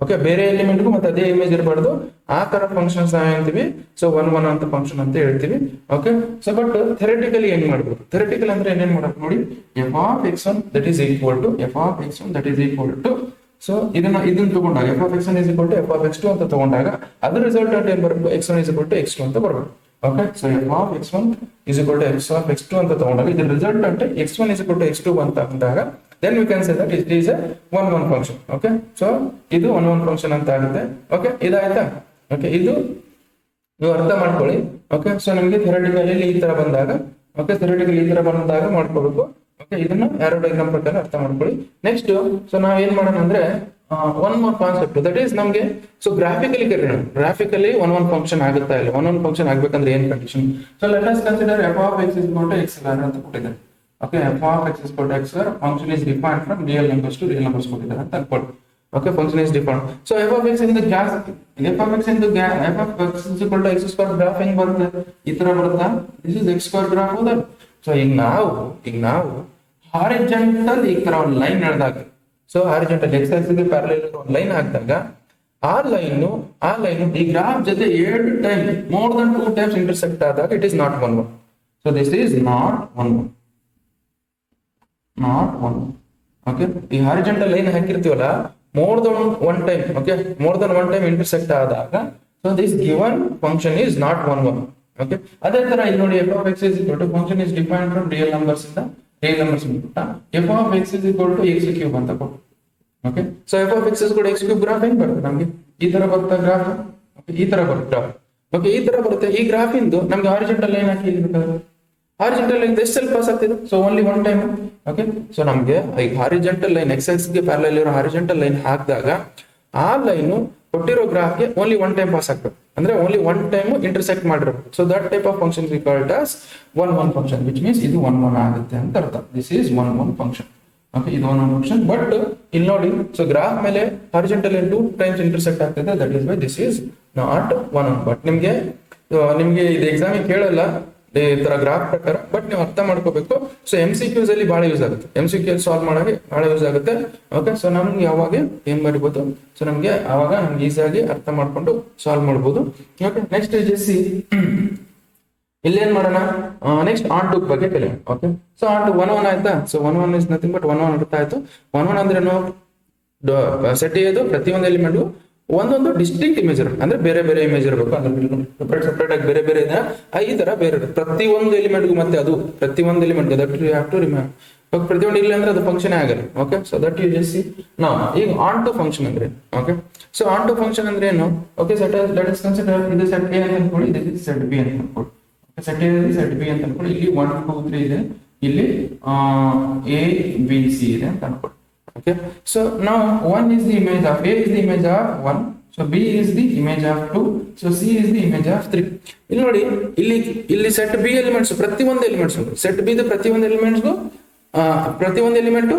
ಓಕೆ, ಬೇರೆ ಎಲಿಮೆಂಟ್ಗೂ ಮತ್ತೆ ಅದೇ ಇಮೇಜ್ ಇರಬಾರ್ದು. ಆ ತರ ಫಂಕ್ಷನ್ಸ್ ನಾವು ಹೇಳ್ತೀವಿ. ಸೊ 1 1 ಅಂತ ಫಂಕ್ಷನ್ ಅಂತ ಹೇಳ್ತೀವಿ. ಓಕೆ, ಸೊ ಬಟ್ ಥೆರಟಿಕಲಿ ಏನ್ ಮಾಡ್ಬೇಕು, ಥೆರಟಿಕಲ್ ಅಂದ್ರೆ ಏನೇನ್ ಮಾಡಬೇಕು ನೋಡಿ, f of x1 that is equal to f of x1 that is equal to, so ಇದನ್ನ ತಗೊಂಡಾಗ f of x1 is equal to f of x2 ಅಂತ ತಗೊಂಡಾಗ ಅದ್ರ ರಿಸಲ್ಟ್ ಅಂತ ಏನ್ ಬರಬೇಕು, x1 is equal to x2 ಅಂತ ಬರಬೇಕು. Okay, so f of x1 is equal to f of x2 ಅಂತ ತಗೊಂಡಾಗ ಇದ್ರ ರಿಸಲ್ಟ್ ಅಂತ x1 is equal to x2 ಅಂತ ಅಂದಾಗ then we can say that it is a 1 1 function. Okay, so ಇದು 1 1 function ಅಂತ ಆಗುತ್ತೆ. ಓಕೆ, ಇದಾಯ್ತಾ. ಓಕೆ, ಇದು ನೀವು ಅರ್ಥ ಮಾಡ್ಕೊಳ್ಳಿ. ಓಕೆ, ಸೊ ನಮಗೆ ಥಿಯರಿಟಿಕಲಿ ಈ ತರ ಬಂದಾಗ, ಓಕೆ, ಥಿಯರಿಟಿಕಲಿ ಈ ತರ ಬಂದಾಗ ಮಾಡ್ಕೊಳ್ಬೇಕು. ಓಕೆ, ಇದನ್ನ ಆರೋ ಡಯಾಗ್ರಾಮ್ ಪ್ರಕಾರ ಅರ್ಥ ಮಾಡ್ಕೊಳ್ಳಿ. ನೆಕ್ಸ್ಟ್, ಸೊ ನಾವ್ ಏನ್ ಮಾಡೋಣ ಅಂದ್ರೆ one more concept, that is ನಮಗೆ ಸೊ ಗ್ರಾಫಿಕಲಿ ಕರೆಯೋಣ. ಗ್ರಾಫಿಕಲಿ 1 1 ಫಂಕ್ಷನ್ ಆಗುತ್ತಾ ಇಲ್ಲ, 1 1 ಫಂಕ್ಷನ್ ಆಗ್ಬೇಕಂದ್ರೆ ಏನ್ condition. So let us consider F of x is equal to x square ಅಂತ ಕೊಟ್ಟಿದ್ದಾರೆ. Okay, f of x is equal to x square, function is defined from real numbers to real numbers ಕೊಟ್ಟಿದ್ದಾರೆ ಅಂತ ಅನ್ಕೊಳ್ಳಿ. Okay, function is defined. So f of x into f of x into f of x is equal to x square graph ಹೆಂಗ್ ಬರುತ್ತೆ, ಈ ತರ ಬರುತ್ತಾ, this is x square graph ಹೌದಾ. ಸೊ ಈಗ ನಾವು ಹಾರಿಜಾಂಟಲ್ ಈ ತರ ಒಂದು ಲೈನ್ ಎಳೆದಾಗ, ಸೊ ಹಾರಿಜಾಂಟಲ್ x axis ಗೆ ಪ್ಯಾರಲಲ್ ಇರೋ ಒಂದು ಲೈನ್ ಹಾಕಿದಾಗ ಆ ಲೈನ್ ಈ ಗ್ರಾಫ್ ಜೊತೆ 2 time more than 2 times intersect ಆದಾಗ it is not 1 1. So this is not 1 1. Okay, ಈ ಹಾರಿಜಾಂಟಲ್ ಲೈನ್ ಹಾಕಿರ್ತೀವಲ್ಲ more than 1 time, okay, more than 1 time intersect ಆದಾಗ so this given function is not 1 1. Okay, ಅದೇ ತರ ಇಲ್ಲಿ ನೋಡಿ f of x is equal to function is defined from real numbers ಇಂದ f of x is equal to X cube ಅಂತ ಕೊಟ್ಟು. Okay, so f of x is ಕೂಡ ಎಕ್ಸ್ ಕ್ಯೂಬ್ ಗ್ರಾಫ್ ಹೆಂಗ್ ಬರುತ್ತೆ ನಮಗೆ, ಈ ತರ ಬರುತ್ತೆ ಗ್ರಾಫ್. ಈ ತರ ಬರುತ್ತೆ ಗ್ರಾಫ್. ಓಕೆ, ಈ ತರ ಬರುತ್ತೆ. ಈ ಗ್ರಾಫ್ ಇಂದು ನಮ್ಗೆ ಹಾರಿಜಾಂಟಲ್ ಲೈನ್ ಹಾಕಿ ಹಾರಿಜಾಂಟಲ್ ಲೈನ್ ಎಷ್ಟು ಸಲ ಪಾಸ್ ಆಗ್ತಿದೆ, so only 1 time. Okay, so ನಮ್ಗೆ ಈ ಹಾರಿಜಾಂಟಲ್ ಲೈನ್ ಎಕ್ಸ್ ಆಕ್ಸಿಸ್ ಗೆ ಪ್ಯಾರಲಲ್ ಇರೋ ಹಾರಿಜಾಂಟಲ್ ಲೈನ್ ಹಾಕಿದಾಗ ಆ ಲೈನ್ ಕೊಟ್ಟಿರೋ ಗ್ರಾಫ್ ಗೆ ಓನ್ಲಿ 1 ಟೈಮ್ ಪಾಸ್ ಆಗ್ತದೆ, ಅಂದ್ರೆ ಓನ್ಲಿ 1 ಟೈಮ್ ಇಂಟರ್ಸೆಕ್ಟ್ ಮಾಡಿರ್ಬೇಕು. So that type of function we called as 1 1 function, which means ಇದು 1 1 ಆಗುತ್ತೆ ಅಂತ ಅರ್ಥ. This is 1 1 function. ಓಕೆ, ಇದು 1 1 ಫಂಕ್ಷನ್. ಬಟ್ ಇಲ್ಲಿ ನೋಡಿ, ಸೊ ಗ್ರಾಫ್ ಮೇಲೆ ಹಾರಿಜಾಂಟಲ್ ಲೈನ್ 2 ಟೈಮ್ಸ್ ಇಂಟರ್ಸೆಕ್ಟ್ ಆಗ್ತಿದೆ, that is why this is not 1 1. But ನಿಮ್ಗೆ ಇದು ಎಕ್ಸಾಮ್ ಕೇಳಲ್ಲ ಈ ತರ ಗ್ರಾಫ್ ಪ್ರಕಾರ, ಬಟ್ ನೀವು ಅರ್ಥ ಮಾಡ್ಕೋಬೇಕು. ಸೊ MCQs ಅಲ್ಲಿ ಬಹಳ ಯೂಸ್ ಆಗುತ್ತೆ, MCQ ಸಾಲ್ವ್ ಮಾಡಕ್ಕೆ ಬಹಳ ಯೂಸ್ ಆಗುತ್ತೆ. ಓಕೆ, ಸೊ ನಮ್ಗೆ ಯಾವಾಗ ಏನ್ ಬರಿಬಹುದು, ಸೊ ನಮ್ಗೆ ಅವಾಗ ನಮ್ಗೆ ಈಸಿಯಾಗಿ ಅರ್ಥ ಮಾಡ್ಕೊಂಡು ಸಾಲ್ವ್ ಮಾಡಬಹುದು. ಓಕೆ, ನೆಕ್ಸ್ಟ್ ಜೆಸ್ಸಿ ಇಲ್ಲಿ ಏನ್ ಮಾಡೋಣ, ನೆಕ್ಸ್ಟ್ ಆನ್ ಟು ಬಗ್ಗೆ ಕಲಿಯೋಣ. ಓಕೆ, ಸೊ ಆನ್ ಟು 1 1 ಆಯ್ತಾ. ಸೊ 1 1 ಇಸ್ ನಥಿಂಗ್ ಬಟ್ 1 1 ಅರ್ಥ ಆಯ್ತು. 1 1 ಅಂದ್ರೆ ಸೆಟ್ ಇದು ಪ್ರತಿಯೊಂದು ಎಲಿಮೆಂಟ್ ಒಂದೊಂದು ಡಿಸ್ಟಿಂಕ್ಟ್ ಇಮೇಜ್ ಇರುತ್ತೆ, ಅಂದ್ರೆ ಬೇರೆ ಬೇರೆ ಇಮೇಜ್ ಇರಬೇಕು, ಅಂದ್ರೆ ಸೆಪರೇಟ್ ಆಗಿ ಬೇರೆ ಬೇರೆ ಇದೆ. ಈ ತರ ಬೇರೆ ಪ್ರತಿಯೊಂದು ಎಲಿಮೆಂಟ್ಗೂ ಮತ್ತೆ ಅದು ಪ್ರತಿಯೊಂದು element that you have to remember. ಪ್ರತಿಯೊಂದು ಇಲ್ಲ ಅಂದ್ರೆ ಅದು ಫಂಕ್ಷನ್ ಆಗಲ್ಲ. Okay, so that you just see now. ಈಗ ಆನ್ ಟು ಫಂಕ್ಷನ್ ಅಂದ್ರೆ, okay, so onto function ಅಂದ್ರೆ ಏನು. Okay, set let us consider ಇದು ಸೆಟ್ ಎ ಅಂತ ಅನ್ಕೊಳ್ಳಿ, ಇದು ಸೆಟ್ ಬಿ ಅಂತ ಅನ್ಕೊಳ್ಳಿ. ಸೆಟ್ ಎ ಸೆಟ್ ಬಿ ಅಂತ ಅನ್ಕೊಳ್ಳಿ. ಇಲ್ಲಿ 1 2 3 ಇದೆ, ಇಲ್ಲಿ ಎ ಬಿ ಸಿ ಇದೆ ಅಂತ ಅನ್ಕೊಳ್ಳಿ. Okay, so now 1 is the image of A is the image of 1, so B is the image of 2, so C is the image of 3. ಇಲ್ಲಿ ನೋಡಿ, ಇಲ್ಲಿ ಸೆಟ್ ಬಿ ಎಲಿಮೆಂಟ್ಸ್ ಪ್ರತಿಯೊಂದು ಎಲಿಮೆಂಟ್ಸ್, ಸೆಟ್ ಬಿ ದ ಪ್ರತಿಯೊಂದು ಎಲಿಮೆಂಟ್ಸ್ಗೂ ಪ್ರತಿಯೊಂದು ಎಲಿಮೆಂಟ್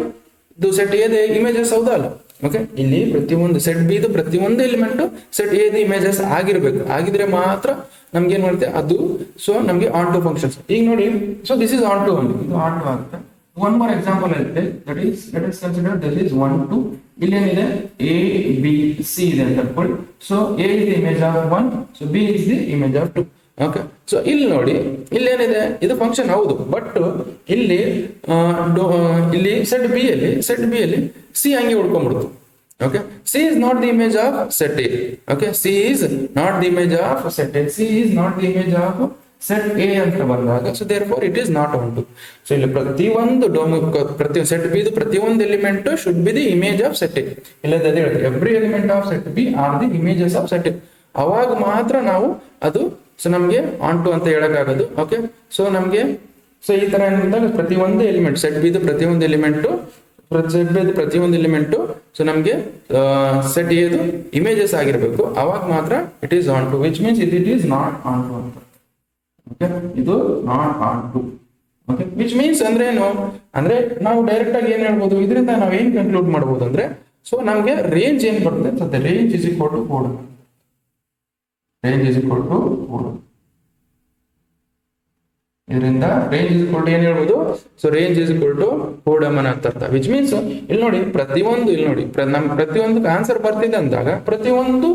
ಇದು ಸೆಟ್ ಎ ದ ಇಮೇಜಸ್ ಹೌದಾ ಅಲ್ಲ. ಓಕೆ, ಇಲ್ಲಿ ಪ್ರತಿಯೊಂದು ಸೆಟ್ ಬಿ ದ ಪ್ರತಿಯೊಂದು element set A the images ಆಗಿರ್ಬೇಕು, ಆಗಿದ್ರೆ ಮಾತ್ರ ನಮ್ಗೆ ಏನ್ ಮಾಡುತ್ತೆ ಅದು. ಸೊ ನಮ್ಗೆ ಆನ್ ಟು ಫಂಕ್ಷನ್ಸ್ ಈಗ ನೋಡಿ, so this is onto only, ಇದು ಆನ್ ಟು ಆಗುತ್ತೆ. One more example I will take, that is, let us consider this is 1 2. ಇಲ್ಲಿ ಏನಿದೆ A B C ಇದೆ ಅಂತ ಅನ್ಕೊಳ್ಳಿ. So A is the image of 1, so B is the image of 2. Okay, so ಇಲ್ಲಿ ನೋಡಿ, ಇಲ್ಲಿ ಏನಿದೆ ಇದು ಫಂಕ್ಷನ್ ಹೌದು, ಬಟ್ ಇಲ್ಲಿ ಸೆಟ್ ಬಿ ಅಲ್ಲಿ ಸಿ ಹಂಗೆ ಉಳ್ಕೊಂಡ್ಬಿಡ್ತು. Okay, C is not the image of set A. Okay, C is not the image of set A, C is not the image of set A ಅಂತ ಬಂದಾಗ, so therefore it is not onto. So ಇಲ್ಲಿ ಪ್ರತಿ ಸೆಟ್ ಬಿ ಪ್ರತಿಯೊಂದು element should be the image of set A. ಇಲ್ಲದ every element of set B are the images of set A. ಅವಾಗ ಮಾತ್ರ ನಾವು ಅದು ಸೊ ನಮ್ಗೆ ಆನ್ ಟು ಅಂತ ಹೇಳಕ್ಕಾಗೋದು. ಓಕೆ, ಸೊ ನಮ್ಗೆ ಸೊ ಈ ತರ ಏನಿದ್ದಾಗ ಪ್ರತಿಯೊಂದು ಎಲಿಮೆಂಟ್ ಸೆಟ್ ಬಿ ಪ್ರತಿಯೊಂದು ಎಲಿಮೆಂಟು ಸೊ ನಮ್ಗೆ ಸೆಟ್ ಎದು ಇಮೇಜಸ್ ಆಗಿರ್ಬೇಕು, ಅವಾಗ ಮಾತ್ರ it is onto, which means it is not onto ಅಂತ. ಓಕೆ, ಇದು not onto. Okay, which means ಅಂದ್ರೆ ಏನು ಅಂದ್ರೆ ನಾವು ಡೈರೆಕ್ಟ್ ಆಗಿ ಏನ್ ಹೇಳ್ಬೋದು, ಇದರಿಂದ ನಾವು ಏನ್ ಕನ್ಕ್ಲೂಡ್ ಮಾಡಬಹುದು ಅಂದ್ರೆ, ಸೊ ನಮ್ಗೆ ರೇಂಜ್ ಏನ್ ಬರುತ್ತೆ ಸದ್ಯ, range is equal to code. Range is equal to code. ಇದರಿಂದ ರೇಂಜ್ ಇಸ್ ಈಕ್ವಲ್ ಟು ಏನ್ ಹೇಳ್ಬೋದು, so range is equal to codomain ಅಂತ ಅರ್ಥ. ವಿಚ್ ಮೀನ್ಸ್ ಇಲ್ಲಿ ನೋಡಿ ಪ್ರತಿಯೊಂದು, ಇಲ್ಲಿ ನೋಡಿ ನಮ್ ಪ್ರತಿಯೊಂದು ಆನ್ಸರ್ ಬರ್ತಿದೆ ಅಂದಾಗ ಪ್ರತಿಯೊಂದು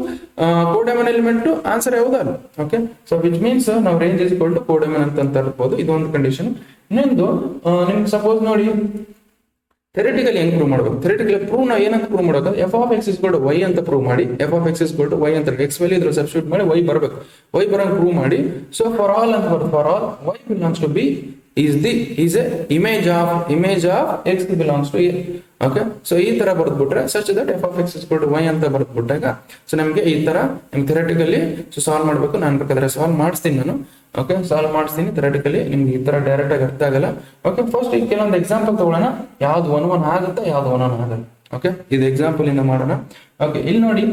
ಕೋಡಮನ್ ಎಲಿಮೆಂಟ್ ಆನ್ಸರ್ ಯಾವುದಲ್ಲ. ಓಕೆ, ಸೊ ವಿಚ್ ಮೀನ್ಸ್ ನಾವು range is equal to codomain ಅಂತ ಇರ್ಬೋದು. ಇದು ಒಂದು ಕಂಡೀಷನ್. ಇನ್ನೊಂದು ನಿಮ್ಗೆ ಸಪೋಸ್ ನೋಡಿ ಥೆರಿಟಿಕಲಿ ಹೆಂಗ್ ಪ್ರೂವ್ ಮಾಡಬೇಕು, ಥೆರಿಟಿಕಲಿ ಪ್ರೂವ್ ನಾವು ಏನಂತ ಪ್ರೂವ್ ಮಾಡಬೇಕು, f of x is equal to y ಅಂತ ಪ್ರೂವ್ ಮಾಡಿ, f of x is equal to y ಅಂತ ಎಕ್ಸ್ ವ್ಯಾಲ್ಯೂ ಇದ್ರ ಸಬ್ಸ್ಟಿಟ್ಯೂಟ್ ಮಾಡಿ ವೈ ಬರಬೇಕು, ವೈ ಬರಂಗ್ ಪ್ರೂವ್ ಮಾಡಿ. ಸೊ ಫಾರ್ ಆಲ್ ಅಂತ ಬರುತ್ತೆ, for all y belongs to B is a image of x belongs to a. Okay, so ಈ ತರ ಬರ್ದ್ಬಿಟ್ರೆ such that f of x is equal to y ಅಂತ ಬರ್ದ್ಬಿಟ್ಟಾಗ ಸೊ ನಮಗೆ ಈ ತರ ನಿಮ್ಗೆ ಥೆರಿಟಿಕಲಿ ಸೊ ಸಾಲ್ವ್ ಮಾಡಬೇಕು. ನಾನು ಬೇಕಾದ್ರೆ ಸಾಲ್ವ್ ಮಾಡಿಸ್ತೀನಿ ನಾನು. ಓಕೆ, ಸಾಲ್ವ್ ಮಾಡಿಸ್ತೀನಿ ಥೆರಿಟಿಕಲಿ, ನಿಮ್ಗೆ ಈ ತರ ಡೈರೆಕ್ಟ್ ಆಗಿ ಅರ್ಥ ಆಗಲ್ಲ. ಓಕೆ, ಫಸ್ಟ್ ಈಗ ಕೆಲವೊಂದು ಎಕ್ಸಾಂಪಲ್ ತಗೊಳ್ಳೋಣ, ಯಾವ್ದು ಒನ್ ಆಗುತ್ತೆ ಯಾವ್ದು ಒನ್ ಆಗಲ್ಲ. ಓಕೆ, ಇದು ಎಕ್ಸಾಂಪಲ್ ಇಂದ ಮಾಡೋಣ. ಓಕೆ, ಇಲ್ಲಿ ನೋಡಿ,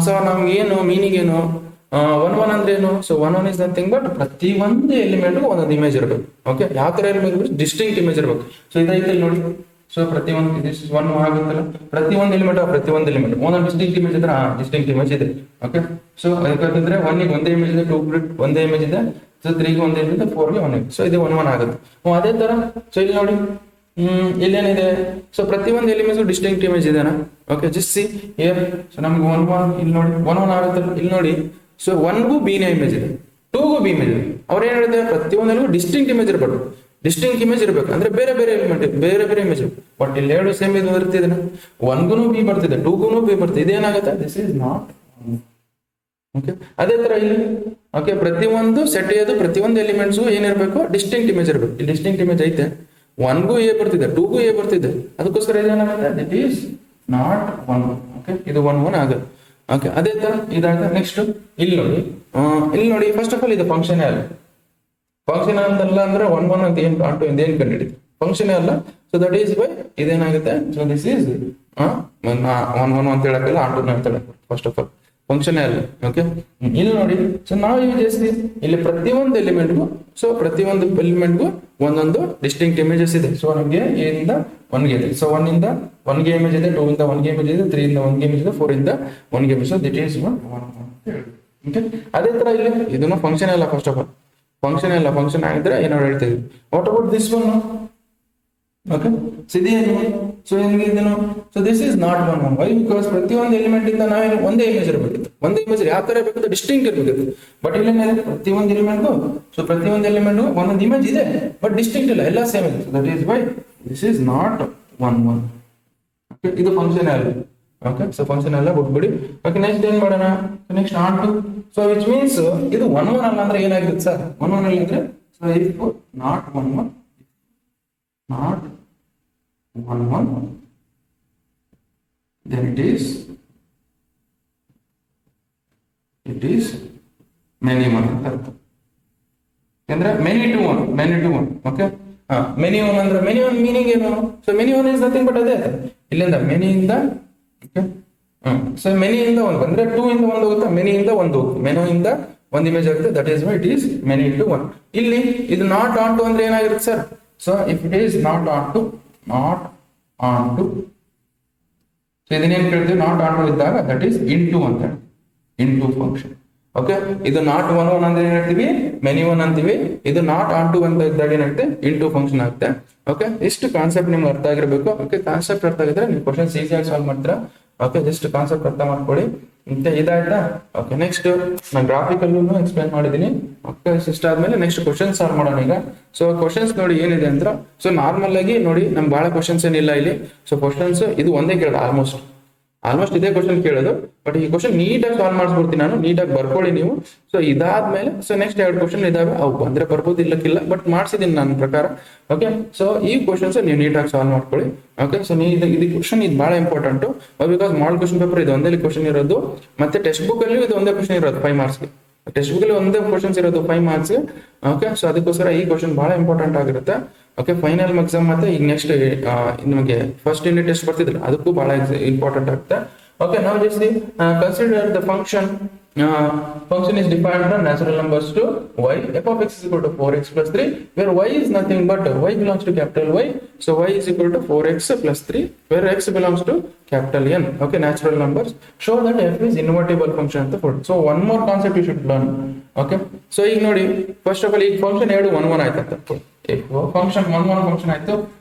ಸೊ ನಮ್ಗೆ ಏನು ಮೀನಿಂಗ್ ಏನು, ಒನ್ ಅಂದ್ರೆ ಏನು, so one is nothing but ಪ್ರತಿ ಒಂದು ಎಲಿಮೆಂಟ್ ಒಂದೊಂದು ಇಮೇಜ್ ಇರಬೇಕು. ಓಕೆ, ಯಾವ ತರ ಇರಬೇಕು, ಡಿಸ್ಟಿಂಕ್ಟ್ ಇಮೇಜ್ ಇರಬೇಕು. ಸೊ ಇದೈತೆ ನೋಡಿ, ಸೊ ಪ್ರತಿ ಒಂದು ಒನ್ ಆಗುತ್ತಲ್ಲ, ಪ್ರತಿ ಒಂದು ಎಲಿಮೆಂಟ್ ಒಂದೊಂದು ಡಿಸ್ಟಿಂಕ್ಟ್ ಇಮೇಜ್ ಇದ್ರೆ ಡಿಸ್ಟಿಂಕ್ಟ್ ಇಮೇಜ್ ಇದೆ. ಓಕೆ, ಸೊ ಯಾಕಂದ್ರೆ ಒನ್ಗೆ ಒಂದೇ ಇಮೇಜ್ ಇದೆ, ಟೂ ಒಂದೇ ಇಮೇಜ್ ಇದೆ, ಸೊ ತ್ರೀಗೆ ಒಂದೇ ಇಮೇಜ್ ಇದೆ, ಫೋರ್ಗೆ ಒನ್ ಇದೆ. ಸೊ ಇದು ಒನ್ ಆಗುತ್ತೆ. ಅದೇ ತರ ಸೊ ಇಲ್ಲಿ ನೋಡಿ, ಇಲ್ಲೇನಿದೆ, ಸೊ ಪ್ರತಿ ಒಂದು ಎಲಿಮೆಂಟ್ಸ್ ಡಿಸ್ಟಿಂಕ್ಟ್ ಇಮೇಜ್ ಇದೆನಾ. Okay, just C air, so ನಮ್ಗೆ ಒನ್ ಇಲ್ಲಿ ನೋಡಿ ಒನ್ ಆಗುತ್ತೆ. ಇಲ್ಲಿ ನೋಡಿ, ಸೊ ಒನ್ಗೂ ಬಿನ ಇಮೇಜ್ ಇದೆ, ಟೂಗೂ ಬಿ ಇಮೇಜ್ ಇದೆ. ಅವ್ರು ಏನ್ ಹೇಳಿದ್ರೆ ಪ್ರತಿಯೊಂದಲ್ಲೂ ಡಿಸ್ಟಿಂಕ್ಟ್ ಇಮೇಜ್ ಇರಬೇಕು, ಡಿಸ್ಟಿಂಕ್ಟ್ ಇಮೇಜ್ ಇರಬೇಕು ಅಂದ್ರೆ ಬೇರೆ ಬೇರೆ ಎಲಿಮೆಂಟ್ ಬೇರೆ ಬೇರೆ ಇಮೇಜ್. ಬಟ್ ಇಲ್ಲಿ ಎರಡು ಸೇಮ್ ಇದು ಬರ್ತಿದೆ, ಒನ್ಗೂ ಬಿ ಬರ್ತಿದೆ, ಟೂಗೂ ಬಿ ಬರ್ತಿದೆ. ಇದೇನಾಗುತ್ತೆ, ದಿಸ್ ಇಸ್ ನಾಟ್. ಓಕೆ, ಅದೇ ತರ ಇಲ್ಲಿ ಓಕೆ ಪ್ರತಿಯೊಂದು ಸೆಟ್ ಅದು ಪ್ರತಿಯೊಂದು ಎಲಿಮೆಂಟ್ಸ್ ಏನಿರಬೇಕು, ಡಿಸ್ಟಿಂಕ್ಟ್ ಇಮೇಜ್ ಇರಬೇಕು. ಇಲ್ಲಿ ಡಿಸ್ಟಿಂಕ್ಟ್ ಇಮೇಜ್ ಐತೆ, ಒನ್ಗೂ ಎ ಬರ್ತಿದೆ, ಟೂಗೂ ಎ ಬರ್ತಿದೆ, ಅದಕ್ಕೋಸ್ಕರ ಇದೇನಾಗುತ್ತೆ, this is not one. Okay, ಇದು ಒನ್ ಆಗುತ್ತೆ. ಓಕೆ, ಅದೇ ತರ ಇದಾಗ ನೆಕ್ಸ್ಟ್ ಇಲ್ಲಿ ನೋಡಿ ಫಸ್ಟ್ ಆಫ್ ಆಲ್ ಇದು ಫಂಕ್ಷನ್ ಅಲ್ಲ. ಫಂಕ್ಷನ್ ಅಂತಲ್ಲ ಅಂದ್ರೆ ಒನ್ ಅಂತ ಏನ್ ಆಟೋ ಏನ್ ಕಂಡಿಡಿದೆ, ಫಂಕ್ಷನ್ ಅಲ್ಲ. ಸೊ ದಟ್ ಈಸ್ ಬೈ ಇದೇನಾಗುತ್ತೆ, ಸೊ ದಿಸ್ ಈಸ್ ಒನ್ ಅಂತ ಹೇಳಕ್ಕಲ್ಲ, ಆಟೋ ಅಂತ ಹೇಳಕ್ ಫಸ್ಟ್ ಆಫ್ ಆಲ್ ಫಂಕ್ಷನ್ ಅಲ್ಲ. ಓಕೆ, ಇಲ್ಲಿ ನೋಡಿ, ಸೊ ನಾವು ಯೂಸ್ ಮಾಡ್ತೀವಿ ಇಲ್ಲಿ ಪ್ರತಿಯೊಂದು ಎಲಿಮೆಂಟ್ಗೂ, ಸೊ ಪ್ರತಿಯೊಂದು ಎಲಿಮೆಂಟ್ಗೂ ಒಂದೊಂದು ಡಿಸ್ಟಿಂಕ್ಟ್ ಇಮೇಜಸ್ ಇದೆ. ಸೊ ನಮಗೆ ಎ ಇಂದ ಒನ್ಗೆ ಇದೆ, ಸೊ ಒನ್ ಇಂದ ಒನ್ಗೆ ಇಮೇಜ್ ಇದೆ, ಟೂ ಇಂದ ಒನ್ಗೆ ಇಮೇಜ್ ಇದೆ, ತ್ರೀ ಇಂದ ಒನ್ಗೆ ಇಮೇಜ್ ಇದೆ, ಫೋರ್ ಇಂದ ಒನ್ಗೆ image. That is one. Okay, ಅದೇ ತರ ಇಲ್ಲಿ ಇದನ್ನು ಫಂಕ್ಷನ್ ಅಲ್ಲ. ಫಸ್ಟ್ ಆಫ್ ಆಲ್ ಫಂಕ್ಷನ್ ಅಲ್ಲ, ಫಂಕ್ಷನ್ ಆಗಿದ್ರೆ ಏನೋ ಹೇಳ್ತೀವಿ. What about this one? Okay, so ಇದೇನು, ಸೊ ಹೆಂಗಿದ್ದೇನು, so this is not one. Why? Because ಪ್ರತಿಯೊಂದು ಎಲಿಮೆಂಟ್ ಇಂದ ನಾವೇನು ಒಂದೇ ಇಮೇಜ್ ಇರಬೇಕಿತ್ತು, ಒಂದೇ ಇಮೇಜ್ ಯಾವ ತರ ಇರಬೇಕಿತ್ತು, ಡಿಸ್ಟಿಂಕ್ಟ್ ಇರಬೇಕಿತ್ತು. ಬಟ್ ಇಲ್ಲಿ ಪ್ರತಿಯೊಂದು ಎಲಿಮೆಂಟ್, ಸೊ ಪ್ರತಿಯೊಂದು ಎಲಿಮೆಂಟ್ ಒಂದೊಂದು ಇಮೇಜ್ ಇದೆ, ಬಟ್ ಡಿಸ್ಟಿಂಕ್ಟ್ ಇಲ್ಲ, ಎಲ್ಲ ಸೇಮ್ ಇದೆ. That is why this is not one. Okay, ಇದು ಫಂಕ್ಷನ್ ಅಲ್ಲ. ಓಕೆ, ಸೊ ಫಂಕ್ಷನ್ ಎಲ್ಲ ಬಿಟ್ಬಿಡಿ. ಓಕೆ, ನೆಕ್ಸ್ಟ್ ಏನ್ ಮಾಡೋಣ, next onto. So which means ಇದು ಒನ್ ಅಲ್ಲ ಅಂದ್ರೆ ಏನಾಗಿರುತ್ತೆ ಸರ್, ಒನ್ ಅಲ್ಲಿ ಅಂದ್ರೆ so if not one not 1 then it is many one ಅಂತ ಅರ್ಥ. ಅಂದ್ರೆ many to one. Okay, many one ಅಂದ್ರೆ many one ಮೀನಿಂಗ್ ಏನು, so many one is nothing but ಅದೇ ಇಲ್ಲಿಂದ many ಇಂದ. ಓಕೆ, ಸೊ many ಇಂದ ಒಂದು ಅಂದ್ರೆ 2 ಇಂದ ಒಂದು ಹೋಗುತ್ತೆ, many ಇಂದ ಒಂದು ಹೋಗುತ್ತೆ, many ಇಂದ ಒಂದು ಇಮೇಜ್ ಆಗುತ್ತೆ. That is why it is many into one. ಇಲ್ಲಿ ಇದು ನಾಟ್ ಆನ್ ಟು ಅಂದ್ರೆ ಏನಾಗಿರುತ್ತೆ sir, so if it is not onto so ಇದನ್ನೇನು ಕೇಳ್ತೀವಿ, ನಾಟ್ ಆನ್ ಟು ಇದ್ದಾಗ ದಟ್ ಈಸ್ ಇಂಟು ಅಂತ, ಇಂಟು ಫಂಕ್ಷನ್. ಓಕೆ, ಇದು ನಾಟ್ ಒನ್ ಅಂದ್ರೆ ಏನ್ ಹೇಳ್ತೀವಿ, ಮೆನಿ ಒನ್ ಅಂತೀವಿ. ಇದು ನಾಟ್ ಆನ್ ಟು ಅಂತ ಇದ್ದಾಗ ಏನಾಗುತ್ತೆ, ಇಂಟು ಫಂಕ್ಷನ್ ಆಗುತ್ತೆ. ಓಕೆ, ಇಷ್ಟು ಕಾನ್ಸೆಪ್ಟ್ ನಿಮ್ಗೆ ಅರ್ಥ ಆಗಿರ್ಬೇಕು. ಓಕೆ, ಕಾನ್ಸೆಪ್ಟ್ ಅರ್ಥ ಆಗಿದ್ರೆ ನೀವು ಕ್ವಶನ್ಸ್ ಈಸಿಯಾಗಿ ಸಾಲ್ವ್ ಮಾಡ್ತೀರಾ. ಓಕೆ, ಜಸ್ಟ್ ಕಾನ್ಸೆಪ್ಟ್ ಅರ್ಥ ಮಾಡ್ಕೊಳ್ಳಿ. ಮತ್ತೆ ಇದಾಯ್ತಾ. ಓಕೆ, ನೆಕ್ಸ್ಟ್ ನಾನು ಗ್ರಾಫಿಕಲ್ ಎಕ್ಸ್ಪ್ಲೈನ್ ಮಾಡಿದೀನಿ. ಓಕೆ, ಇಷ್ಟ ಆದ್ಮೇಲೆ ನೆಕ್ಸ್ಟ್ ಕ್ವಶನ್ ಸಾಲ್ವ್ ಮಾಡೋಣ ಈಗ. ಸೊ ಕ್ವಶನ್ಸ್ ನೋಡಿ ಏನಿದೆ ಅಂತ, ಸೊ ನಾರ್ಮಲ್ ಆಗಿ ನೋಡಿ ನಮ್ಗೆ ಬಹಳ ಕ್ವಶನ್ಸ್ ಏನಿಲ್ಲ ಇಲ್ಲಿ. ಸೊ ಕ್ವಶನ್ಸ್ ಇದು ಒಂದೇ ಕೇಳೋದು, ಆಲ್ಮೋಸ್ಟ್ ಇದೇ ಕ್ವಶನ್ ಕೇಳೋದು. ಬಟ್ ಈ ಕ್ವಶನ್ ನೀಟಾಗಿ ಸಾಲ್ವ್ ಮಾಡಿಸ್ಬಿಡ್ತೀನಿ ನಾನು, ನೀಟಾಗಿ ಬರ್ಕೊಳ್ಳಿ ನೀವು. ಸೊ ಇದಾದ್ಮೇಲೆ ಸೊ ನೆಕ್ಸ್ಟ್ 2 ಕ್ವಶನ್ ಇದಾವೆ, ಅವು ಬಂದ್ರೆ ಬರ್ಬೋದು, ಇಲ್ಲಕ್ಕಿಲ್ಲ, ಬಟ್ ಮಾಡಿಸಿದೀನಿ ನನ್ನ ಪ್ರಕಾರ. ಓಕೆ, ಸೊ ಈ ಕ್ವಶನ್ಸ್ ನೀವು ನೀಟಾಗಿ ಸಾಲ್ವ್ ಮಾಡ್ಕೊಳ್ಳಿ. ಓಕೆ, ಸೊ ಇದು ಕ್ವಶನ್ ಇದು ಬಹಳ important, because model question paper ಇದು ಒಂದೇ ಕ್ವಶನ್ ಇರೋದು, ಮತ್ತೆ ಟೆಕ್ಸ್ಟ್ ಬುಕ್ ಅಲ್ಲಿ ಇದು ಒಂದೇ ಕ್ವಶನ್ ಇರೋದು 5 ಮಾರ್ಕ್ಸ್ಗೆ. ಟೆಕ್ಸ್ಟ್ ಬುಕ್ ಅಲ್ಲಿ ಒಂದೇ ಕ್ವಶನ್ಸ್ ಇರೋದು 5 ಮಾರ್ಕ್ಸ್. ಓಕೆ, ಸೊ ಅದಕ್ಕೋಸ್ಕರ ಈ ಕ್ವಶನ್ ಬಹಳ ಇಂಪಾರ್ಟೆಂಟ್ ಆಗಿರುತ್ತೆ. ಓಕೆ, ಫೈನಲ್ ಎಕ್ಸಾಮ್ ಮತ್ತೆ ಈಗ ನೆಕ್ಸ್ಟ್ ನಿಮಗೆ ಫಸ್ಟ್ ಯೂನಿಟ್ ಟೆಸ್ಟ್ ಬರ್ತಿದ್ರು, ಅದಕ್ಕೂ ಬಹಳ ಇಂಪಾರ್ಟೆಂಟ್ ಆಗುತ್ತೆ. ಓಕೆ, ನಾವು just consider the function function is defined from natural numbers to y. F of x is equal to 4x plus 3, where y is nothing but y belongs to capital Y. So y is equal to 4x plus 3, where x belongs to capital N. Okay, natural numbers. Show that f is invertible function ಅಂತ ಕೊಡಿ. So one more concept you should learn. Okay. So ಈಗ ನೋಡಿ, first of all ಈ function 2 1 1 ಆಯ್ತು ಅಂತ ಕೊಡಿ. If function 1 1 function ಆಯ್ತು,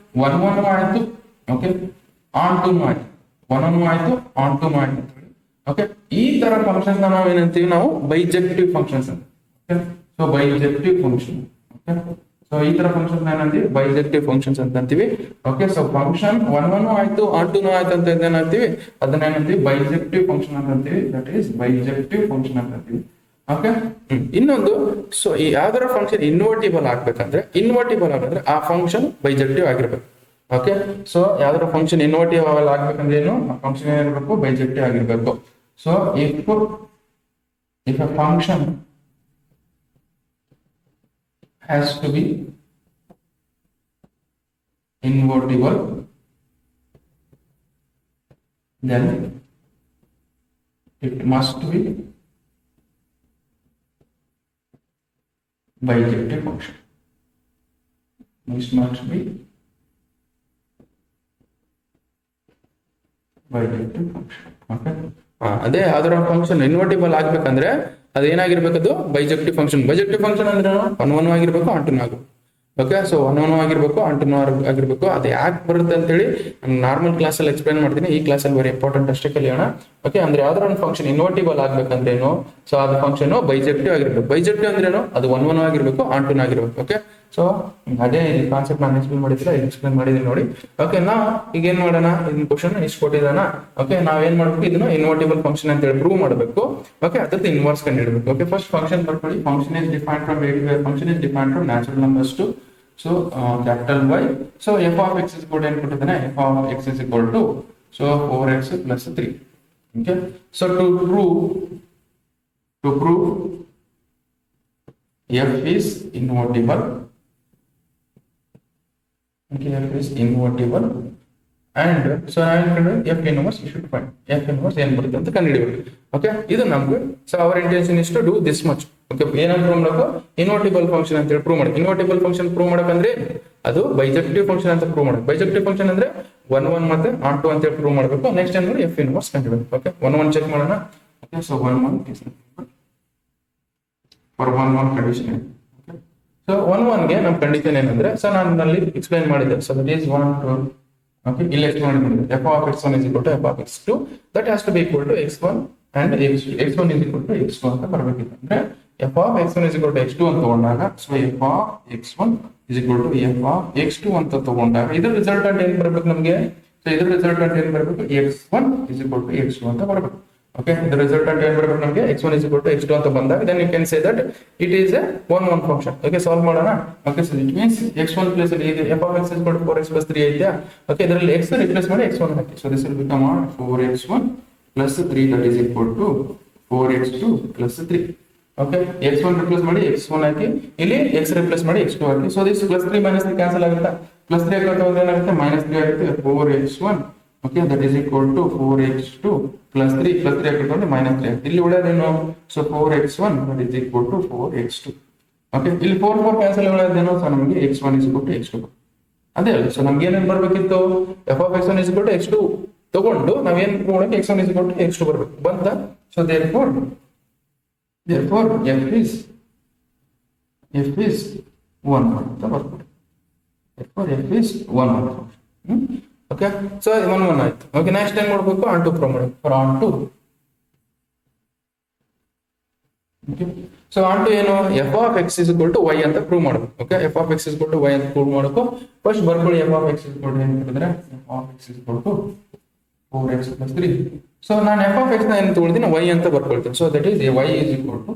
1 1 ಆಯ್ತು, okay, on 2 ಆಯ್ತು, 1 1 ಆಯ್ತು, on 2 ಆಯ್ತು. ಓಕೆ, ಈ ತರ ಫಂಕ್ಷನ್ಸ್ ನಾವು ಏನಂತೀವಿ, ನಾವು ಬೈಜೆಕ್ಟಿವ್ ಫಂಕ್ಷನ್ಸ್ ಅಂತ. Okay, so bijective function. Okay, so ಈ ತರ ಫಂಕ್ಷನ್ಸ್ ಏನಂತೀವಿ, ಬೈಜೆಕ್ಟಿವ್ ಫಂಕ್ಷನ್ಸ್ ಅಂತ ಅಂತೀವಿ. ಓಕೆ, ಸೊ ಫಂಕ್ಷನ್ 1 1 ಆಯ್ತು, on 2 ಆಯ್ತು ಅಂತ ಏನಂತೀವಿ, ಅದನ್ನ ಏನಂತೀವಿ, ಬೈಜೆಕ್ಟಿವ್ ಫಂಕ್ಷನ್ ಅಂತ ಅಂತೀವಿ. ದಟ್ ಈಸ್ ಬೈಜೆಕ್ಟಿವ್ ಫಂಕ್ಷನ್ ಅಂತ ಅಂತೀವಿ. ಓಕೆ, ಇನ್ನೊಂದು, ಸೊ ಈ ಯಾವ್ದಾರ ಫಂಕ್ಷನ್ ಇನ್ವರ್ಟಿಬಲ್ ಆಗ್ಬೇಕಂದ್ರೆ, ಇನ್ವರ್ಟಿಬಲ್ ಆಗಂದ್ರೆ ಆ ಫಂಕ್ಷನ್ ಬೈಜೆಕ್ಟಿವ್ ಆಗಿರ್ಬೇಕು. ಓಕೆ, ಸೊ ಯಾವ್ದಾರ ಫಂಕ್ಷನ್ ಇನ್ವರ್ಟಿಬಲ್ ಆಗ್ಬೇಕಂದ್ರೆ ಏನು, ಆ ಫಂಕ್ಷನ್ ಏನಿರ್ಬೇಕು, ಬೈಜೆಕ್ಟಿವ್ ಆಗಿರ್ಬೇಕು. So if a function has to be invertible, then it must be bijective function. This must be bijective function. Okay. ಅದೇ ಯಾವ್ದಾರ ಫಂಕ್ಷನ್ ಇನ್ವರ್ಟಿಬಲ್ ಆಗ್ಬೇಕಂದ್ರೆ ಅದೇನಾಗಿರ್ಬೇಕು, ಅದು ಬೈಜೆಕ್ಟಿವ್ ಫಂಕ್ಷನ್. ಬೈಜೆಕ್ಟಿವ್ ಫಂಕ್ಷನ್ ಅಂದ್ರೆ 1 1 ಆಗಿರ್ಬೇಕು, on 2 ಆಗಿರ್ಬೇಕು. ಓಕೆ, ಸೊ 1 1 ಆಗಿರ್ಬೇಕು, on 2 ಆಗಿರ್ಬೇಕು. ಅದು ಯಾಕೆ ಬರುತ್ತೆ ಅಂತೇಳಿ ನಾನು ನಾರ್ಮಲ್ ಕ್ಲಾಸಲ್ಲಿ ಎಕ್ಸ್ಪ್ಲೈನ್ ಮಾಡ್ತೀನಿ. ಈ ಕ್ಲಾಸಲ್ಲಿ ವೆರಿ ಇಂಪಾರ್ಟೆಂಟ್ ಅಷ್ಟೇ ಕಲಿಯೋಣ. ಓಕೆ, ಅಂದ್ರೆ ಯಾವ್ದಾರ ಒಂದು ಫಂಕ್ಷನ್ ಇನ್ವರ್ಟಿಬಲ್ ಆಗ್ಬೇಕಂದ್ರೆ ಏನು, ಸೊ ಅದು ಫಂಕ್ಷನ್ ಬೈಜೆಕ್ಟಿವ್ ಆಗಿರ್ಬೇಕು. ಬೈಜೆಕ್ಟಿವ್ ಅಂದ್ರೆ ಏನು, ಅದು 1 1 ಆಗಿರ್ಬೇಕು, on 2 ಆಗಿರ್ಬೇಕು. ಓಕೆ, ಸೊ ಅದೇ ಕಾನ್ಸೆಪ್ಟ್ ನಾನು ಎಕ್ಸ್ಪ್ಲೇನ್ ಮಾಡಿದ್ದಿಲ್ಲ, ಎಕ್ಸ್ಪ್ಲೇನ್ ಮಾಡಿದೀನಿ ನೋಡಿ. ಓಕೆ, ನಾವು ಈಗ ಏನ್ ಮಾಡೋಣ, ಇದನ್ನ ಕ್ವಶನ್ ಇಷ್ಟು ಕೊಟ್ಟಿದ್ದಾನ. ಓಕೆ, ನಾವೇನ್ ಮಾಡ್ಬೇಕು, ಇದನ್ನ ಇನ್ವರ್ಟಿಬಲ್ ಫಂಕ್ಷನ್ ಅಂತ ಹೇಳಿ ಪ್ರೂವ್ ಮಾಡಬೇಕು. ಓಕೆ, ಅದ್ರದ್ದು ಇನ್ವರ್ಸ್ ಕಂಡು ಹಿಡಬೇಕು. ಓಕೆ, ಫಸ್ಟ್ ಫಂಕ್ಷನ್ ಬರ್ಕೊಳ್ಳಿ. Function is defined from natural numbers to capital Y. So f of x is equal to ಏನು ಕೊಟ್ಟಿದ್ದಾನೆ, f of x is equal to 4x plus 3. Okay, so to prove f is invertible. Okay, f is invertible, and so now f inverse you should find. F inverse ಏನು ಬರುತ್ತೆ ಅಂತ ಕಂಡುಹಿಡಿಯಬೇಕು. ಓಕೆ, ಇದು ನಮ್ಗೆ, so our intention is to do this much. Okay, ಏನಂತ ಪ್ರೂವ್ ಮಾಡಬೇಕು, ಇನ್ವರ್ಟಿಬಲ್ ಫಂಕ್ಷನ್ ಅಂತ ಹೇಳಿ ಪ್ರೂವ್ ಮಾಡಿ. ಇನ್ವರ್ಟಿಬಲ್ ಫಂಕ್ಷನ್ ಪ್ರೂವ್ ಮಾಡಬೇಕಂದ್ರೆ ಅದು ಬೈಜೆಕ್ಟಿವ್ ಫಂಕ್ಷನ್ ಅಂತ ಪ್ರೂವ್ ಮಾಡಬೇಕು. ಬೈಜೆಕ್ಟಿವ್ ಫಂಕ್ಷನ್ ಅಂದ್ರೆ 1 1 ಮತ್ತೆ on 2 ಅಂತ ಹೇಳಿ ಪ್ರೂವ್ ಮಾಡಬೇಕು. ನೆಕ್ಸ್ಟ್ ಏನು, ಎಫ್ ಇನ್ವರ್ಸ್ ಕಂಡುಹಿಡಿಯಬೇಕು. ಓಕೆ, 1 1 ಚೆಕ್ ಮಾಡೋಣ. Okay, so 1 1 for 1 1 condition. Okay, so 1 1 ಗೆ ನಮ್ಮ ಕಂಡೀಷನ್ ಏನಂದ್ರೆ, ಸೊ ನಾನು ಅಲ್ಲಿ ಎಕ್ಸ್ಪ್ಲೈನ್ ಮಾಡಿದ್ದೆ. So that is 1 2. ಓಕೆ, ಇಲ್ಲಿ ಎಕ್ಸ್ಪ್ಲೈನ್ ಮಾಡಿದ್ದೆ, f of x1 is equal to f of x2, that has to be equal to x1 and x2. x1 is equal to x2 ಅಂತ ಬರಬೇಕಿತ್ತು. ಅಂದ್ರೆ f of x1 is equal to x2 ಅಂತ ತಗೊಂಡಾಗ, so f of x1 is equal to f of x2 ಅಂತ ತಗೊಂಡಾಗ ಇದರ ರಿಸಲ್ಟೆಂಟ್ ಏನ್ ಬರಬೇಕು ನಮಗೆ, ಸೊ ಇದರ ರಿಸಲ್ಟೆಂಟ್ ಏನ್ ಬರಬೇಕು, x1 is equal to x2 ಅಂತ ಬರಬೇಕು. Okay, the resultant ಏನು ಬರಬೇಕು ನಮಗೆ, x1 is equal to x2 ಅಂತ ಬಂದಾಗ then you can say that it is a 1 1 function. Okay, solve ಮಾಡೋಣ. Okay, so it means x1 place ಅಲ್ಲಿ ಇದೆ f of x is equal to 4x plus 3 ಐತೆ. Okay, ಇದರಲ್ಲಿ x ರಿಪ್ಲೇಸ್ ಮಾಡಿ x1 hockey. So this will become 4x1 plus 3, that is equal to 4x2 plus 3. Okay, x1 replace ಮಾಡಿ x1 ಹಾಕಿ, ಇಲ್ಲಿ x ರಿಪ್ಲೇಸ್ ಮಾಡಿ x2 hockey. So this plus 3 minus 3 cancel ಆಗುತ್ತಾ, plus 3 ಹಾಕೋದು ಏನಾಗುತ್ತೆ, minus 3 ಆಗುತ್ತೆ. 4x1, okay, that is equal to 4x2 plus 3 ಹಾಕಿದ್ರೆ minus 3 ಆಗುತ್ತೆ. ಇಲ್ಲಿ ಉಳಿಯೋದೇನು, so 4x1 that is equal to 4x2. Okay, ಇಲ್ಲಿ 4 4 ಕ್ಯಾನ್ಸಲ್ ಉಳಿಯೋದೇನು, ಸೊ ನಮಗೆ x1 is equal to x2. ಅದೇ ಅಲ್ಲ, ಸೊ ನಮ್ಗೆ ಏನೇನು ಬರಬೇಕಿತ್ತು, f of x1 is equal to x2 ತಗೊಂಡು ನಾವೇನು ಮಾಡೋಕೆ x1 is equal to x2 ಬರಬೇಕು ಬಂತ. ಸೊ therefore f is 1 ಅಂತ ಬರ್ಬೋದು. therefore f is 1 okay, so 1 1 ಆಯ್ತು. ಓಕೆ, ನೆಕ್ಸ್ಟ್ ಏನ್ ಮಾಡಬೇಕು, on 2 ಪ್ರೂವ್ ಮಾಡಬೇಕು. For on 2, okay, so on 2 ಏನು, f of x is equal to y ಅಂತ ಪ್ರೂವ್ ಮಾಡಬೇಕು. Okay, f of x is equal to y ಅಂತ ಪ್ರೂವ್ ಮಾಡಬೇಕು. ಫಸ್ಟ್ ಬರ್ಕೊಳ್ಳಿ, f of x is equal to ಏನು ಕೊಟ್ಟಿದ್ರೆ, f of x is equal to 4x plus 3. So ನಾನು f of x ನ ಏನು ತಗೊಳ್ತೀನಿ, y ಅಂತ ಬರ್ಕೊಳ್ತೀನಿ. So that is y is equal to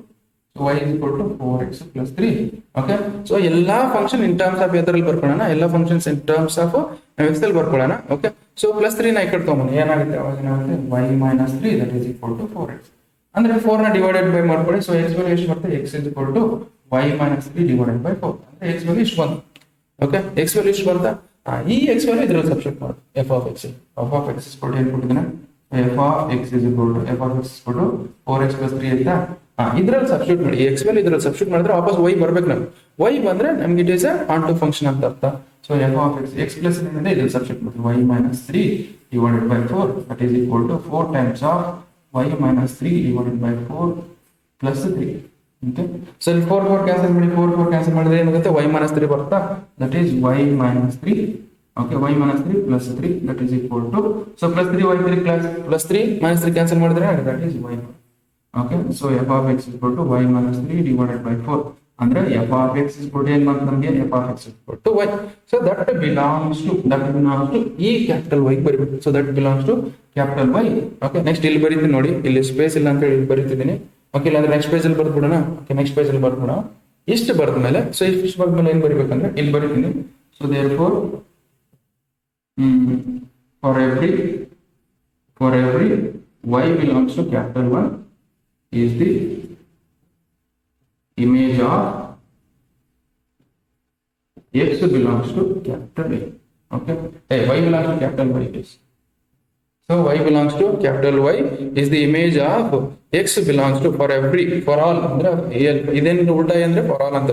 4x plus 3. Okay, so ಎಲ್ಲಾ ಫಂಕ್ಷನ್ ಇನ್ ಟರ್ಮ್ಸ್ ಆಫ್ ಎದರಲ್ಲಿ ಬರ್ಕೊಳ್ಳೋಣ, ಎಲ್ಲಾ functions in terms of x ಅಲ್ಲಿ ಬರ್ಕೊಳ್ಳೋಣ. ಓಕೆ, ಸೊ ಪ್ಲಸ್ 3 ನ ಈ ಕಡೆ ತಗೊಂಬನ್ನಿ, ಏನಾಗುತ್ತೆ ಅವಾಗ ಏನಾಗುತ್ತೆ, y minus 3 that is equal to 4x. ಅಂದ್ರೆ 4 ನ ಡಿವೈಡೆಡ್ ಬೈ ಮಾಡ್ಕೊಳ್ಳಿ. ಸೊ x ವ್ಯಾಲ್ಯೂ ಎಷ್ಟು ಬರುತ್ತೆ, x is equal to y minus 3 divided by 4. ಅಂದ್ರೆ x ವ್ಯಾಲ್ಯೂ ಇಷ್ಟು ಬಂತು. ಓಕೆ, x ವ್ಯಾಲ್ಯೂ ಇಷ್ಟು ಬಂತಾ, ಈ x ವ್ಯಾಲ್ಯೂ ಇದರಲ್ಲಿ ಸಬ್ಸ್ಟಿಟ್ಯೂಟ್ ಮಾಡಿ f of x is equal to ಏನು ಕೊಟ್ಟಿದ್ದಾನೆ, f of x is equal to f of x is equal to 4x plus 3 ಅಂತ ಇದ್ರಲ್ಲಿ ಸಬ್ಸ್ಟಿಟ್ಯೂಟ್ ಮಾಡಿ ಎಕ್ಸ್ ಮೇಲೆ ಇದ್ರಲ್ಲಿ ಸಬ್ಸ್ಟಿಟ್ಯೂಟ್ ಮಾಡಿದ್ರೆ ವಾಪಸ್ y ಬರ್ಬೇಕು ನಮ್ಗೆ. y ಬಂದ್ರೆ ನಮ್ಗೆ it is onto function ಅಂತ ಅರ್ಥ. So f of x x plus ಇಂದ ಇದ್ರಲ್ಲಿ ಸಬ್ಸ್ಟಿಟ್ಯೂಟ್ ಮಾಡ್ತೀವಿ y minus 3 divided by 4 that is equal to 4 times of y minus 3 divided by 4 plus 3. Okay, so 4 cancel ಮಾಡಿ 4 ಕ್ಯಾನ್ಸಲ್ ಮಾಡಿದ್ರೆ ಏನಾಗುತ್ತೆ y minus 3 ಬರುತ್ತಾ, that is y minus 3. Okay, y minus 3 plus 3 that is equal to, so plus 3 y 3 plus 3 minus 3 cancel ಮಾಡಿದ್ರೆ that is y. Okay, so f of x is equal to y minus 3 divided by 4 ಅಂದ್ರೆ f of x is equal to ಏನು ಬಂತು ನಮಗೆ f of x is equal to y. So that belongs to ಈ ಕ್ಯಾಪಿಟಲ್ y ಬರೀಬೇಕು. So that belongs to capital Y. Okay, next ಇಲ್ಲಿ ಬರೀತೀನಿ ನೋಡಿ, ಇಲ್ಲಿ ಸ್ಪೇಸ್ ಇಲ್ಲ ಅಂತ ಹೇಳಿ ಇಲ್ಲಿ ಬರೀತಿದ್ದೀನಿ. ಓಕೆ, ಇಲ್ಲಾಂದ್ರೆ ನೆಕ್ಸ್ಟ್ ಪೇಜ್ ಅಲ್ಲಿ ಬರ್ದ್ಬಿಡೋಣ. ಓಕೆ, ನೆಕ್ಸ್ಟ್ ಪೇಜ್ ಅಲ್ಲಿ ಬರ್ದ್ಬಿಡೋಣ. ಇಷ್ಟು ಬರ್ದ ಮೇಲೆ, ಸೊ ಇಷ್ಟು ಬರ್ದ ಮೇಲೆ ಏನ್ ಬರೀಬೇಕಂದ್ರೆ ಇಲ್ಲಿ ಬರೀತೀನಿ. So therefore for every y belongs to capital 1 is the image of x belongs to capital A. Okay, hey, y belongs to capital Y is. So y belongs to capital Y is the image of x belongs to for all ಅಂದ್ರೆ ಇದೇನು ಉಲ್ಟಾ ಅಂದ್ರೆ for all ಅಂತ.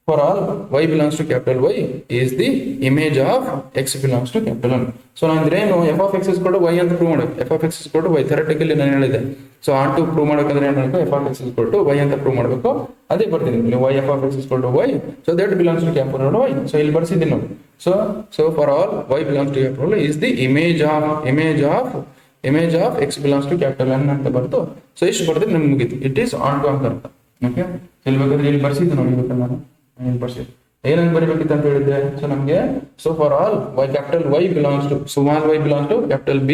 For all y belongs to capital Y is the image of x belongs to capital 1. So ಅಂದ್ರೆ ಏನು f of x is equal to y ಅಂತ ಪ್ರೂವ್ ಮಾಡಬೇಕು. f of x is equal to y theoretically ನಾನು ಹೇಳಿದೆ. ಸೊ ಆನ್ ಟು ಪ್ರೂವ್ ಮಾಡಬೇಕಂದ್ರೆ ಏನು ಮಾಡಬೇಕು, f of x is equal to y ಅಂತ ಪ್ರೂವ್ ಮಾಡಬೇಕು. ಅದೇ ಬರ್ತೀನಿ ಇಲ್ಲಿ y f of x is equal to y, so that belongs to capital Y. So ಇಲ್ಲಿ ಬರ್ಸಿದ್ದೀನಿ ನೋಡಿ. So for all y belongs to capital Y is the image of x belongs to capital N ಅಂತ ಬರ್ತು. ಸೊ ಇಷ್ಟು ಬರ್ದ್ರೆ ನಮ್ಗೆ ಮುಗೀತು, ಇಟ್ ಈಸ್ ಆನ್ ಟು ಅಂತ ಅರ್ಥ. ಓಕೆ, ಇಲ್ಲಿ ಬೇಕಾದ್ರೆ ಇಲ್ಲಿ ಬರ್ಸಿದ್ದೆ ನೋಡಿ, ನಾನು ಇಲ್ಲಿ ಬರ್ಸಿದ್ದೆ ಏನಂತ ಬರೀಬೇಕಿತ್ತು ಅಂತ ಹೇಳಿದ್ರೆ. ಸೊ ನಮಗೆ so for all capital Y belongs to small y belongs to capital B,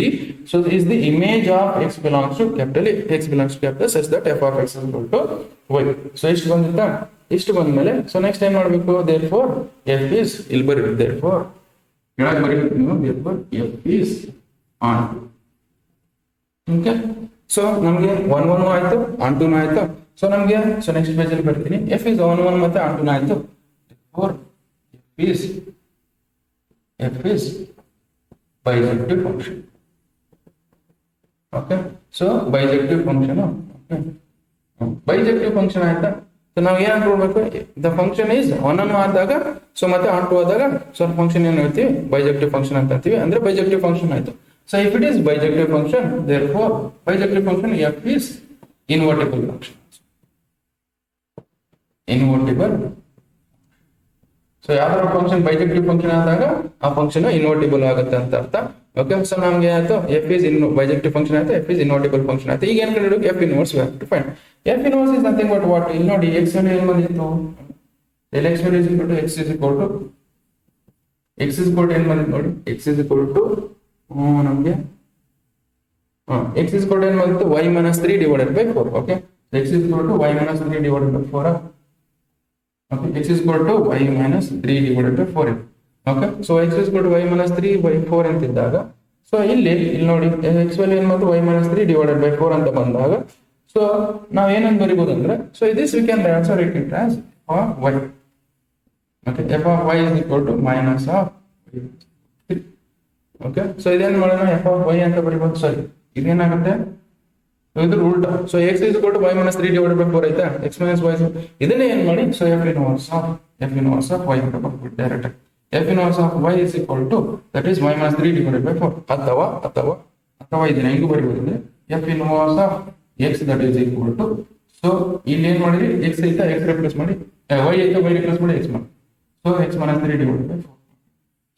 so is the image of x belongs to capital A, x belongs to capital such that f of x is equal to y. So ಇಷ್ಟು ಬಂದಿತ್ತಾ, ಇಷ್ಟು ಬಂದ್ಮೇಲೆ ಸೊ ನೆಕ್ಸ್ಟ್ ಏನ್ ಮಾಡ್ಬೇಕು, therefore f is ಇಲ್ಲಿ ಬರೀಬೇಕು, therefore ಹೇಳಕ್ ಬರೀಬೇಕು ನೀವು, therefore f is on. Okay, so ನಮಗೆ 1 1 ಆಯ್ತು, ಆನ್ 2 ಆಯ್ತು. ಸೊ ನಮಗೆ ಸೊ ನೆಕ್ಸ್ಟ್ ಪೇಜ್ ಅಲ್ಲಿ ಬರ್ತೀನಿ, f is on 1 ಮತ್ತೆ ಆನ್ 2 ಆಯ್ತು. Therefore f is bijective function. Okay, so bijective function. Okay, bijective function ಆಯ್ತಾ. ಸೊ ನಾವು ಏನ್ ಅನ್ಕೊಳ್ಬೇಕು, ದ ಫಂಕ್ಷನ್ ಇಸ್ ಒನ್ ಅನ್ನು ಆದಾಗ ಸೊ ಮತ್ತೆ ಆನ್ 2 ಆದಾಗ ಸೊ ಫಂಕ್ಷನ್ ಏನ್ ಹೇಳ್ತೀವಿ, bijective function ಅಂತ ಅಂತೀವಿ. ಅಂದ್ರೆ bijective function ಆಯ್ತು. So if it is bijective function, therefore bijective function f is invertible function. Invertible. So ಯಾವ್ದಾರ ಫಂಕ್ಷನ್ bijective function ಆದಾಗ ಆ ಫಂಕ್ಷನ್ ಇನ್ವರ್ಟಿಬಲ್ ಆಗುತ್ತೆ ಅಂತ ಅರ್ಥ. ಓಕೆ, ಸೊ ನಮ್ಗೆ ಆಯ್ತು f is bijective function ಆಯ್ತು, f is invertible function ಆಯ್ತು. ಈಗ ಏನ್ ಕಂಡುಹಿಡಿಯೋಕೆ, f inverse we have to find. f inverse is nothing but what, ಇಲ್ಲಿ ನೋಡಿ x ಅಲ್ಲಿ ಏನು ಬಂದಿತ್ತು, x is equal to x is equal to ಏನು ಬಂದಿತ್ತು ನೋಡಿ, x is equal to ನಮಗೆ x is equal to ಏನು ಬಂದಿತ್ತು, y minus 3 divided by 4. Okay, x is equal to y minus 3 divided by 4. Okay, x is equal to y minus 3 divided by 4. Okay, so x is equal to y minus 3 by 4 ಅಂತ ಇದ್ದಾಗ ಸೊ ಇಲ್ಲಿ ನೋಡಿ x ವ್ಯಾಲ್ಯೂ ಏನು ಬಂತು, y minus 3 divided by 4 ಅಂತ ಬಂದಾಗ ಸೊ ನಾವು ಏನಂತ ಬರೀಬಹುದು ಅಂದ್ರೆ, so this we can also write it as f of y. Okay, f of y is equal to minus of 3. Okay, so ಇದೇನು ಮಾಡೋಣ, f of y ಅಂತ ಬರೀಬಹುದು. ಸಾರಿ, ಇದೇನಾಗುತ್ತೆ, ಇದು ಉಲ್ಟಾ. So x is equal to y minus 3 divided by 4 ಆಯ್ತಾ, x minus y. ಇದನ್ನೇ ಏನ್ ಮಾಡಿ, so f inverse of y ಅಂತ ಬರ್ಬಿಟ್ಟು direct f inverse of y is equal to that is y minus 3 divided by 4. ಅಥವಾ ಇದನ್ನ ಹೆಂಗೂ ಬರೀಬಹುದು, f inverse of x that is equal to, so ಇಲ್ಲಿ ಏನ್ ಮಾಡಿರಿ, x ಐತಾ x ರಿಪ್ಲೇಸ್ ಮಾಡಿ, y ಐತಾ y ರಿಪ್ಲೇಸ್ ಮಾಡಿ x ಮಾಡಿ, so x minus 3 divided by 4.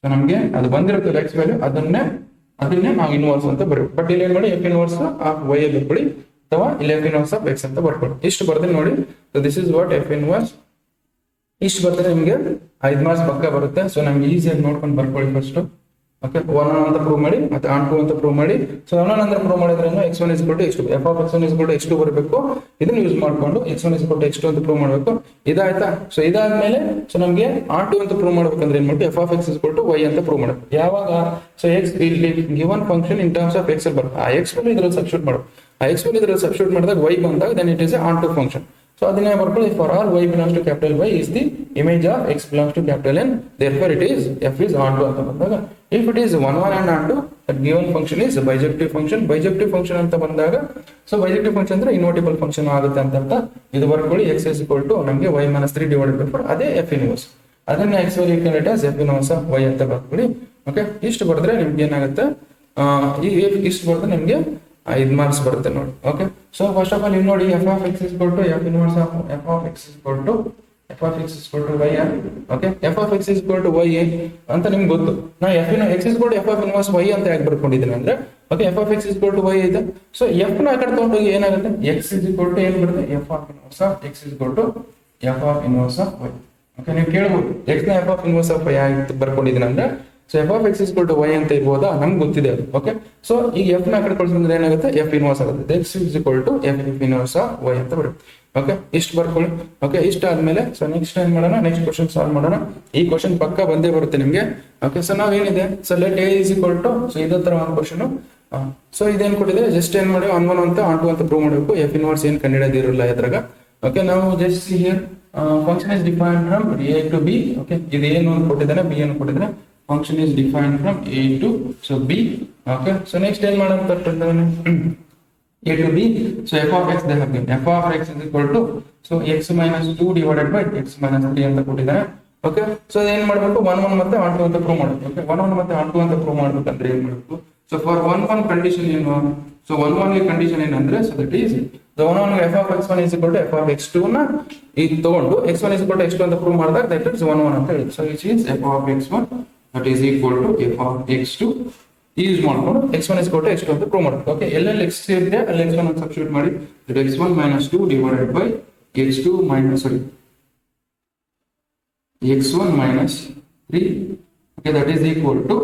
So ನಮಗೆ ಅದು ಬಂದಿರುತ್ತಲ್ಲ x ವ್ಯಾಲ್ಯೂ, ಅದನ್ನೇ ನಾವು ಇನ್ವರ್ಸ್ ಅಂತ ಬರೀಬೇಕು. ಬಟ್ ಇಲ್ಲಿ ಏನ್ ಮಾಡಿ, f inverse of y ಬರ್ಕೊಳ್ಳಿ ಅಥವಾ ಇಲ್ಲಿ f inverse of x ಅಂತ ಬರ್ಕೊಳ್ಳಿ. ಇಷ್ಟು ಬರ್ತೀನಿ ನೋಡಿ. So this is what f inverse. ಇಷ್ಟು ಬರ್ತಾರೆ ನಿಮಗೆ 5 ಮಾರ್ಕ್ಸ್ ಪಕ್ಕ ಬರುತ್ತೆ. ಸೊ ನಮ್ಗೆ ಈಸಿಯಾಗಿ ನೋಡ್ಕೊಂಡು ಬರ್ಕೊಳ್ಳಿ ಫಸ್ಟ್. ಓಕೆ, 1 ಅಂತ ಪ್ರೂವ್ ಮಾಡಿ ಮತ್ತೆ ಆನ್ 2 ಅಂತ ಪ್ರೂವ್ ಮಾಡಿ. ಸೊ 1 ಅಂತ ಪ್ರೂವ್ ಮಾಡಿದ್ರೆ x1 is equal to x2, f of x1 is equal to x2 ಬರಬೇಕು. ಇದನ್ನ ಯೂಸ್ ಮಾಡ್ಕೊಂಡು x1 is equal to x2 ಅಂತ ಪ್ರೂವ್ ಮಾಡಬೇಕು. ಇದಾಯ್ತಾ. ಸೊ ಇದಾದ್ಮೇಲೆ ಸೊ ನಮಗೆ ಆನ್ 2 ಅಂತ ಪ್ರೂವ್ ಮಾಡ್ಬೇಕಂದ್ರೆ ಏನ್ ಮಾಡ್ತೀವಿ, f of x is equal to y ಅಂತ ಪ್ರೂವ್ ಮಾಡಬೇಕು. ಯಾವಾಗ, ಸೊ x ಇಲ್ಲಿ given function in terms of x ಅಲ್ಲಿ ಬರುತ್ತೆ, ಆ x ವ್ಯಾಲ್ಯೂ ಇದರಲ್ಲಿ ಸಬ್ಸ್ಟಿಟ್ಯೂಟ್ ಮಾಡಬೇಕು. ಆ x ವ್ಯಾಲ್ಯೂ ಇದರಲ್ಲಿ ಸಬ್ಸ್ಟಿಟ್ಯೂಟ್ ಮಾಡಿದಾಗ y ಬಂದಾಗ then it is on 2 function. So ಅದನ್ನೇ ಬರ್ಕೊಳ್ಳಿ, for all y belongs to capital Y is the image of x belongs to capital N, therefore it is f is onto ಅಂತ ಬಂದಾಗ, if it is 1 1 and onto, that given function is bijective function ಅಂತ ಬಂದಾಗ, ಸೊ bijective function ಅಂದ್ರೆ ಇನ್ವರ್ಟಿಬಲ್ ಫಂಕ್ಷನ್ ಆಗುತ್ತೆ ಅಂತ ಅರ್ಥ. ಇದು ಬರ್ಕೊಳ್ಳಿ, x is equal to ನಮಗೆ y minus 3 divided by 4, ಅದೇ f inverse. ಅದನ್ನ x value you can write as f inverse of y ಅಂತ ಬರ್ಕೊಳ್ಳಿ. ಓಕೆ, ಇಷ್ಟು ಬರೆದ್ರೆ ನಿಮ್ಗೆ ಏನಾಗುತ್ತೆ, ಈ ಇಷ್ಟು ಬರೆದ್ರೆ ನಿಮ್ಗೆ 5 ಮಾರ್ಕ್ಸ್ ಬರುತ್ತೆ ನೋಡಿ. Okay, so first of all ಇಲ್ಲಿ ನೋಡಿ, f of x is equal to f inverse of f of x is equal to y. Okay, f of x is equal to y ಅಂತ ನಿಮ್ಗೆ ಗೊತ್ತು. ನಾ x is equal to f of inverse y ಅಂತ ಯಾಕೆ ಬರ್ಕೊಂಡಿದ್ದೀನಿ ಅಂದ್ರೆ, okay, f of x is equal to y ಇದೆ. ಸೊ f ನ ಆ ಕಡೆ ತಗೊಂಡೋಗಿ ಏನಾಗುತ್ತೆ, x is equal to ಏನು ಬರುತ್ತೆ, f of inverse of x is equal to f of inverse of y. Okay, ನೀವು ಕೇಳಬಹುದು x ನ f of inverse of y ಅಂತ ಬರ್ಕೊಂಡಿದ್ದೀನಿ ಅಂದ್ರೆ, so f of x is equal to y ಅಂತ ಇರ್ಬೋದಾ, ನಮ್ಗೆ ಗೊತ್ತಿದೆ ಅದು. ಓಕೆ, ಸೊ ಈಗ f ನ ಆ ಕಡೆ ಕಳಿಸಿದ್ರೆ ಏನಾಗುತ್ತೆ, f inverse ಆಗುತ್ತೆ, x is equal to f inverse of y ಅಂತ ಬರುತ್ತೆ. ಓಕೆ, ಇಷ್ಟು ಬರ್ಕೊಳ್ಳಿ. ಓಕೆ, ಇಷ್ಟ ಆದ್ಮೇಲೆ ಸೊ ನೆಕ್ಸ್ಟ್ ಏನ್ ಮಾಡೋಣ, ನೆಕ್ಸ್ಟ್ ಕ್ವಶನ್ ಸಾಲ್ವ್ ಮಾಡೋಣ. ಈ ಕ್ವಶನ್ ಪಕ್ಕ ಬಂದೇ ಬರುತ್ತೆ ನಿಮ್ಗೆ. ಓಕೆ, ಸೊ ನಾವೇನಿದೆ, so let a is equal to, so ಇದೇ ತರ ಒಂದು ಕ್ವಶನ್. ಸೊ ಇದೇನ್ ಕೊಟ್ಟಿದೆ, ಜಸ್ಟ್ ಏನ್ ಮಾಡಿ 1 1 ಅಂತ ಆನ್ ಟು ಅಂತ ಪ್ರೂವ್ ಮಾಡಬೇಕು. f inverse ಏನ್ ಕಂಡುಹಿಡಿಯೋದಿರಲ್ಲ ಇದ್ರಾಗ. ಓಕೆ, ನಾವು just see here function is defined from a to b. Okay, ಇದು ಏನು ಕೊಟ್ಟಿದ್ದಾನೆ, b ಏನು ಕೊಟ್ಟಿದ್ದಾನೆ, function is defined from a to so b. Okay, so next ಏನ್ ಮಾಡೋಣ, a to b. So f of x they have given, f of x is equal to, so x minus 2 divided by x minus 3 ಅಂತ ಕೊಟ್ಟಿದ್ದಾರೆ. ಓಕೆ, ಸೊ ಏನ್ ಮಾಡಬೇಕು, 1 1 ಮತ್ತೆ ಆನ್ ಟು ಅಂತ ಪ್ರೂವ್ ಮಾಡಬೇಕು. ಓಕೆ, 1 1 ಮತ್ತೆ ಆನ್ ಟು ಅಂತ ಪ್ರೂವ್ ಮಾಡಬೇಕಂದ್ರೆ ಏನ್ ಮಾಡಬೇಕು, ಸೊ ಫಾರ್ 1 1 ಕಂಡೀಷನ್ ಏನು, ಸೊ 1 1 ಕಂಡೀಷನ್ ಏನಂದ್ರೆ, so that is the 1 1 f of x1 is equal to f of x2 ನ ಇದು ತಗೊಂಡು x1 is equal to x2 ಅಂತ ಪ್ರೂವ್ ಮಾಡಿದಾಗ that is 1 1 ಅಂತ ಹೇಳಿ. So which is f of x1 that is equal to f of x2 use ಮಾಡ್ಕೊಂಡು x1 is equal to x2 ಅಂತ ಪ್ರೂವ್ ಮಾಡಬೇಕು. ಓಕೆ, ಎಲ್ಲೆಲ್ಲಿ x ಇದೆ ಅಲ್ಲಿ x1 ಅಂತ ಸಬ್ಸ್ಟಿಟ್ಯೂಟ್ ಮಾಡಿ, that x1 minus 2 divided by x2 minus x1 minus 3. Okay, that is equal to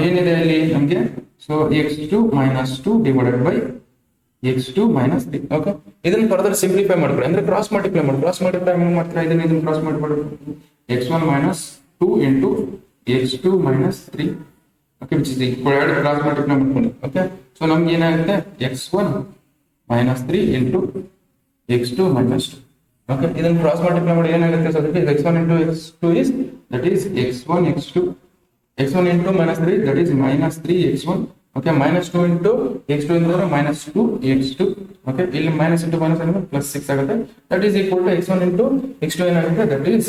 ಏನಿದೆ ಅಲ್ಲಿ ನಮಗೆ, so x2 minus 2 divided by x2 minus 3. Okay, ಇದನ್ನ ಫರ್ದರ್ ಸಿಂಪ್ಲಿಫೈ ಮಾಡ್ಕೊಳ್ಳಿ, ಅಂದ್ರೆ ಕ್ರಾಸ್ ಮಲ್ಟಿಪ್ಲೈ ಮಾಡಿ. ಕ್ರಾಸ್ ಮಲ್ಟಿಪ್ಲೈ ಹೆಂಗ್ ಮಾಡ್ತೀರಾ, ಇದನ್ನ cross multiply x1 minus 2 into x2 minus 3. Okay, which is equal to cross multiply ಮಾಡ್ಕೊಳ್ಳಿ. ಓಕೆ, ಸೊ ನಮ್ಗೆ ಏನಾಗುತ್ತೆ, x1 minus 3 into x2 minus 2. Okay, ಇದನ್ನ ಕ್ರಾಸ್ ಮಲ್ಟಿಪ್ಲೈ ಮಾಡಿ ಏನಾಗುತ್ತೆ, so that is x1 into x2 is that is x1 x2, x1 into minus 3 that is minus 3 x1. Okay, minus 2 into x2 ಅಂದ್ರೆ minus 2 x2. ಓಕೆ, ಇಲ್ಲಿ minus into minus ಅಂದ್ರೆ plus 6 ಆಗುತ್ತೆ, that is equal to x1 into x2 ಏನಾಗುತ್ತೆ, that is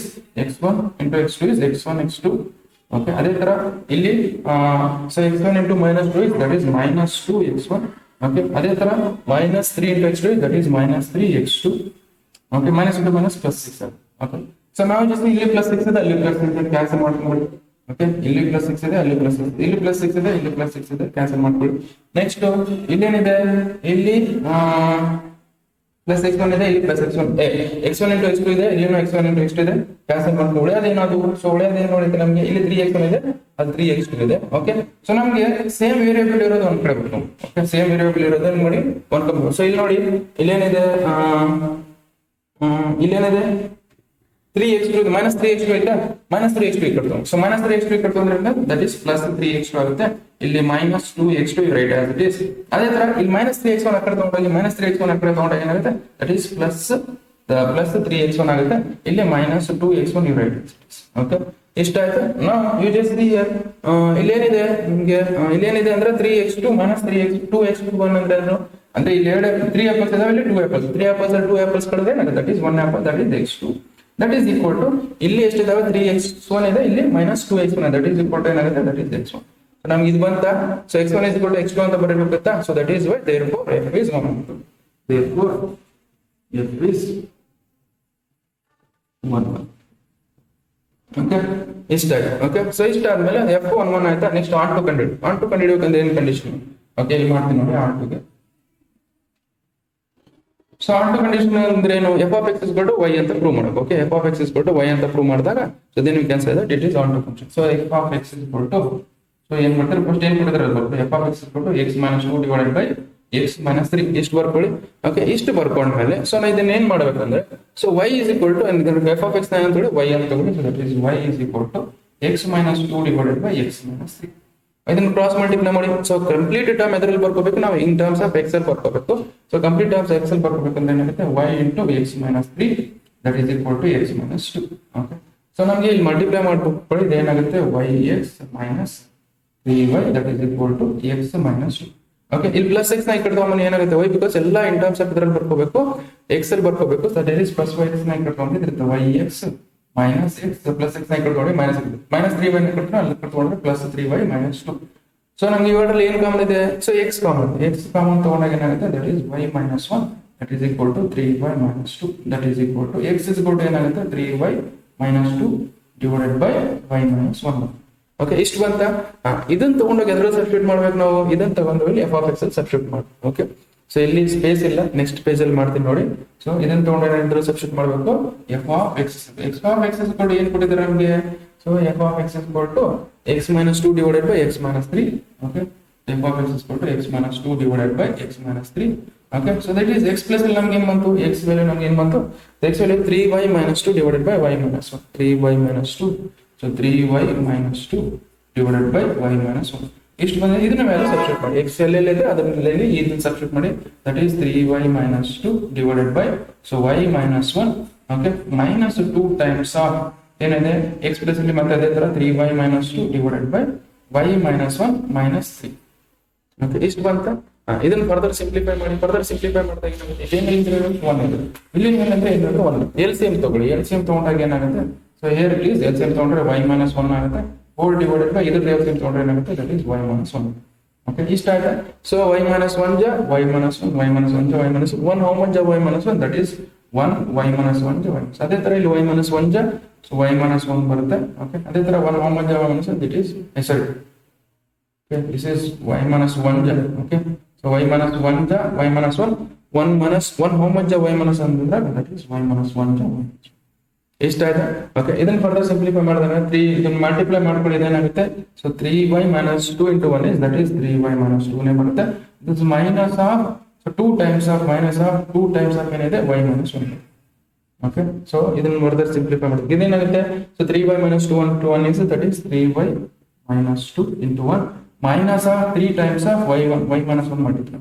x1 into x2 is x1 x2. Okay, ಅದೇ ತರ ಇಲ್ಲಿ so x1 into minus 2 is that is minus 2 x1. Okay, ಅದೇ ತರ minus 3 into x2 is that is minus 3 x2. Okay, minus into minus plus 6 ಆಗುತ್ತೆ. ಓಕೆ, ಸೊ ನಾವು ಜಸ್ಟ್ ಇಲ್ಲಿ plus 6 ಇದೆ, ಅಲ್ಲಿ plus 6 ಇದೆ, ಕ್ಯಾನ್ಸಲ್ ಮಾಡ್ಕೊಳ್ಳಿ. ಓಕೆ, ಇಲ್ಲಿ ಪ್ಲಸ್ 6 ಇದೆ, ಅಲ್ಲಿ ಪ್ಲಸ್ 6 ಇದೆ, ಇಲ್ಲಿ ಪ್ಲಸ್ 6 ಇದೆ, ಇಲ್ಲಿ ಪ್ಲಸ್ 6 ಇದೆ, ಕ್ಯಾನ್ಸಲ್ ಮಾಡ್ಕೊಳ್ಳಿ. ನೆಕ್ಸ್ಟ್ ಇಲ್ಲೇನಿದೆ, ಇಲ್ಲಿ ಪ್ಲಸ್ x1 ಇದೆ, ಇಲ್ಲಿ plus x1 x1 into x2 ಇದೆ, ಇಲ್ಲಿ x1 into x2 ಇದೆ, ಕ್ಯಾನ್ಸಲ್ ಮಾಡ್ಕೊಳ್ಳಿ. ಉಳಿಯೋದೇನದು, ಸೊ ಉಳಿಯೋದೇನು ನೋಡಿದ್ರೆ ನಮಗೆ ಇಲ್ಲಿ 3x1 ಇದೆ, ಅದು 3x2 ಇದೆ. ಓಕೆ, ಸೊ ನಮಗೆ ಸೇಮ್ ವೇರಿಯೇಬಲ್ ಇರೋದು ಒಂದ್ ಕಡೆ ಬಿಟ್ಟು, ಓಕೆ, ಸೇಮ್ ವೇರಿಯೇಬಲ್ ಇರೋದನ್ನ ನೋಡಿ ಒಂದ್ ಕಡೆ. ಸೊ ಇಲ್ಲಿ ನೋಡಿ, ಇಲ್ಲೇನಿದೆ, ಇಲ್ಲೇನಿದೆ 3x2 minus 3x2 ಐತಾ, minus 3x2 ಇಟ್ಕೊಂಡು, ಸೊ minus 3x2 ಇಟ್ಕೊಂಡ್ರೆ that is plus 3x2 ಆಗುತ್ತೆ. ಇಲ್ಲಿ minus 2x2 right as it is. ಅದೇ ತರ ಇಲ್ಲಿ minus 3x1 ಆ ಕಡೆ ತಗೊಂಡೋಗಿ minus 3x1 ಆ ಕಡೆ ತಗೊಂಡಾಗ ಏನಾಗುತ್ತೆ, that is plus 3x1 ಆಗುತ್ತೆ. ಇಲ್ಲಿ minus 2x1 you write as it is. Okay, ಇಷ್ಟ ಆಯ್ತು. ನಾವು ಯು ಜಸ್ಟ್ ಸಿ ಹಿಯರ್, ಇಲ್ಲೇನಿದೆ ನಿಮಗೆ, ಇಲ್ಲೇನಿದೆ ಅಂದ್ರೆ 3x2 minus 2x1 ಅಂದ್ರೆ ಅಂದ್ರೆ ಇಲ್ಲಿ 3 apples ಇದಾವೆ, ಇಲ್ಲಿ 2 apples, 3 apples ಅಲ್ಲಿ 2 apples ಕಳೆದ್ರೆ ಏನಾಗುತ್ತೆ, that is 1 apple, that is x2. That is equal to ಇಲ್ಲಿ ಎಷ್ಟಿದಾವೆ 3x1 ಇದೆ, ಇಲ್ಲಿ minus 2x1, that is equal to ಏನಾಗುತ್ತೆ, that is x1. ಸೊ ನಮ್ಗೆ ಇದು ಬಂತ, so x1 is equal to x2 ಅಂತ ಬರೀಬೇಕಾ, so that is why therefore f is 1. therefore f is 1. Okay, ಇಷ್ಟ ಆಯ್ತು. ಓಕೆ, ಸೊ ಇಷ್ಟ ಆದ್ಮೇಲೆ f 1 1 ಆಯ್ತಾ. ನೆಕ್ಸ್ಟ್ ಆನ್ ಟು ಕಂಡಿಡ್ಬೇಕಂದ್ರೆ ಏನ್ ಕಂಡೀಷನ್, ಓಕೆ, ಇಲ್ಲಿ ಮಾಡ್ತೀನಿ ನೋಡಿ ಆನ್ ಟುಗೆ. ಸೊ ಆನ್ ಟು ಕಂಡೀಷನ್ ಅಂದ್ರೆ ಏನು, f of x is equal to y ಅಂತ ಪ್ರೂವ್ ಮಾಡಬೇಕು. Okay, f of x is equal to y ಅಂತ ಪ್ರೂವ್ ಮಾಡಿದಾಗ, so then we can say that it is on to function. So f of x is equal to, so ಏನ್ ಮಾಡ್ತಾರೆ, ಫಸ್ಟ್ ಏನ್ ಕೊಟ್ಟಿದ್ದಾರೆ ಅದು, f of x is equal to x minus 2 divided by x minus 3 ಇಷ್ಟು ಬರ್ಕೊಳ್ಳಿ. ಓಕೆ, ಇಷ್ಟು ಬರ್ಕೊಂಡ್ಮೇಲೆ ಸೊ ನಾವು ಇದನ್ನ ಏನ್ ಮಾಡ್ಬೇಕಂದ್ರೆ, so y is equal to f of x ನ ಅಂತ ಹೇಳಿ y ಅಂತ ತಗೊಳ್ಳಿ. So that is y is equal to x minus 2 divided by x minus 3. ಇದನ್ನು ಕ್ರಾಸ್ ಮಲ್ಟಿಪ್ಲೈ ಮಾಡಿ. ಸೊ ಕಂಪ್ಲೀಟ್ ಟರ್ಮ್ ಎದರಲ್ಲಿ ಬರ್ಕೋಬೇಕು ನಾವು ಇನ್ ಟರ್ಮ್ಸ್ ಆಫ್ ಎಕ್ಸೆಲ್ ಬರ್ಕೋಬೇಕು. ಸೊ ಕಂಪ್ಲೀಟ್ ಟರ್ಮ್ಸ್ ಎಕ್ಸೆಲ್ ಬರ್ಕೋಬೇಕಂದ್ರೆ ಏನಾಗುತ್ತೆ y into x minus 3 that is equal to x minus 2. Okay, so ನಮಗೆ ಇಲ್ಲಿ ಮಲ್ಟಿಪ್ಲೈ ಮಾಡ್ಬೇಕು, ಇದೇನಾಗುತ್ತೆ yx minus 3y that is equal to x minus 2. Okay, ಇಲ್ಲಿ ಪ್ಲಸ್ ಎಕ್ಸ್ ನ ಈ ಕಡೆ ತಗೊಂಡು ಏನಾಗುತ್ತೆ y, ಬಿಕಾಸ್ ಎಲ್ಲ ಇನ್ ಟರ್ಮ್ಸ್ ಆಫ್ ಇದರಲ್ಲಿ ಬರ್ಕೋಬೇಕು, ಎಕ್ಸ್ ಅಲ್ಲಿ ಬರ್ಕೋಬೇಕು. So that is plus y ನ ಈ ಕಡೆ ತಗೊಂಡಿದ್ರೆ yx minus x plus x ನ ಈ ಕಡೆ ತಗೊಂಡು ಮೈನಸ್ ಮೈನಸ್ 3y ನ ಕಡೆ ಅಲ್ಲಿ ತಗೊಂಡ್ರೆ ಪ್ಲಸ್ 3y ಮೈನಸ್ 2. ಸೊ ನಮ್ಗೆ ಇವೆರಡರಲ್ಲಿ ಏನು ಕಾಮನ್ ಇದೆ? ಸೊ ಎಕ್ಸ್ ಕಾಮನ್ ಇದೆ. ಎಕ್ಸ್ ಕಾಮನ್ ತಗೊಂಡಾಗ ಏನಾಗುತ್ತೆ? That is y minus 1 that is equal to 3y minus 2 that is equal to x is equal to ಏನಾಗುತ್ತೆ? 3y minus 2 divided by y minus 1. Okay, ಇಷ್ಟು ಬಂತ. ಇದನ್ನ ತಗೊಂಡೋಗಿ ಎದ್ರಲ್ಲಿ ಸಬ್ಸ್ಟಿಟ್ಯೂಟ್ ಮಾಡ್ಬೇಕು ನಾವು? ಇದನ್ನ ತಗೊಂಡೋಗಿ ಎಫ್ ಆಫ್ ಎಕ್ಸ್ ಅಲ್ಲಿ ಸಬ್ಸ್ಟಿಟ್ಯೂಟ್ ಮಾಡ್ಬೇಕು. ಓಕೆ, ಸೊ ಇಲ್ಲಿ ಸ್ಪೇಸ್ ಇಲ್ಲ, ನೆಕ್ಸ್ಟ್ ಪೇಜ್ ಅಲ್ಲಿ ಮಾಡ್ತೀನಿ ನೋಡಿ. ಸೊ ಇದನ್ನ ತಗೊಂಡು ಏನಾದ್ರು ಸಬ್ಸ್ಟಿಟ್ಯೂಟ್ ಮಾಡಬೇಕು, f of x. X of x ಕೊಟ್ಟು ಏನ್ ಕೊಟ್ಟಿದ್ದಾರೆ ನಮಗೆ? ಸೊ ಎಫ್ ಆಫ್ ಎಕ್ಸ್ ಕೊಟ್ಟು x minus 2 divided by x minus 3. Okay, f of x ಕೊಟ್ಟು x minus 2 divided by x minus 3. Okay, so that is x plus ಅಲ್ಲಿ ನಮ್ಗೆ ಏನ್ ಬಂತು? ಎಕ್ಸ್ ವ್ಯಾಲ್ಯೂ ನಮ್ಗೆ ಏನ್ ಬಂತು? X value 3y minus 2 divided by y minus 1. 3y minus 2, so 3y minus 2 divided by y minus 1. ಇಷ್ಟು ಬಂದ್ರೆ ಇದನ್ನ ವ್ಯಾಲ್ಯೂ ಸಬ್ಸ್ಟಿಟ್ಯೂಟ್ ಮಾಡಿ. ಎಕ್ಸ್ ಎಲ್ಲೆಲ್ಲಿ ಇದೆ ಅದರಲ್ಲಿ ಇದನ್ನ ಸಬ್ಸ್ಟಿಟ್ಯೂಟ್ ಮಾಡಿ. That is 3y minus 2 divided by so y minus 1. Okay, minus 2 times of ಏನಿದೆ ಎಕ್ಸ್ ಪ್ಲಸ್ ಅಲ್ಲಿ ಮತ್ತೆ ಅದೇ ತರ 3y minus 2 divided by y minus 1 minus 3. Okay, ಇಷ್ಟು ಬಂತ. ಇದನ್ನ ಫರ್ದರ್ ಸಿಂಪ್ಲಿಫೈ ಮಾಡಿ. ಫರ್ದರ್ ಸಿಂಪ್ಲಿಫೈ ಮಾಡಿದಾಗ ಏನಾಗುತ್ತೆ? 1 ಇದೆ. ಇಲ್ಲಿ ಏನಂದ್ರೆ ಏನಾಗುತ್ತೆ? 1. LCM ತಗೊಳ್ಳಿ. LCM ತಗೊಂಡಾಗ ಏನಾಗುತ್ತೆ? So here it is LCM ತಗೊಂಡ್ರೆ y ಮೈನಸ್ 1 ಆಗುತ್ತೆ. 4 ಡಿವೈಡೆಡ್ ಬೈ ಇದ್ರ LCM ತಗೊಂಡ್ರೆ ಏನಾಗುತ್ತೆ? That is y minus 1. Okay, ಇಷ್ಟ ಆಯ್ತಾ? ಸೊ y ಮೈನಸ್ 1 ಜ y ಮೈನಸ್ 1, y ಮೈನಸ್ 1 ಜ y ಮೈನಸ್ 1, ಹೌ ಮಚ್ ಜ y minus 1? That is 1 y minus 1 ಜ y. ಅದೇ ತರ ಇಲ್ಲಿ y ಮೈನಸ್ 1 ಜ ಸೊ y ಮೈನಸ್ 1 ಬರುತ್ತೆ. ಓಕೆ, ಅದೇ ತರ 1 ಹೌ ಮಚ್ ಜ y minus 1? That is sorry. Okay, this is y minus 1 ja. Okay, so y minus 1 ja, y minus 1, 1 minus 1 how much ja y minus 1 ಅಂದ್ರೆ that is y minus 1 ja. ಎಷ್ಟು ಆಯ್ತಾ? ಓಕೆ, ಇದನ್ನ ಫರ್ದರ್ ಸಿಂಪ್ಲಿಫೈ ಮಾಡಿದಾಗ 3 ಇದನ್ನ ಮಲ್ಟಿಪ್ಲೈ ಮಾಡ್ಕೊಳ್ಳಿ ಏನಾಗುತ್ತೆ? So 3y minus 2 into 1 is that is 3y minus 2 ನೇ ಬರುತ್ತೆ. this minus of so 2 times of minus of 2 times of ಏನಿದೆ y minus 1. ಓಕೆ, ಸೊ ಇದನ್ನ ಫರ್ದರ್ ಸಿಂಪ್ಲಿಫೈ ಮಾಡಿದಾಗ ಇದೇನಾಗುತ್ತೆ? So 3y minus 2 into 1 is that is 3y minus 2 into 1 minus of 3 times of y1 y minus 1 multiply.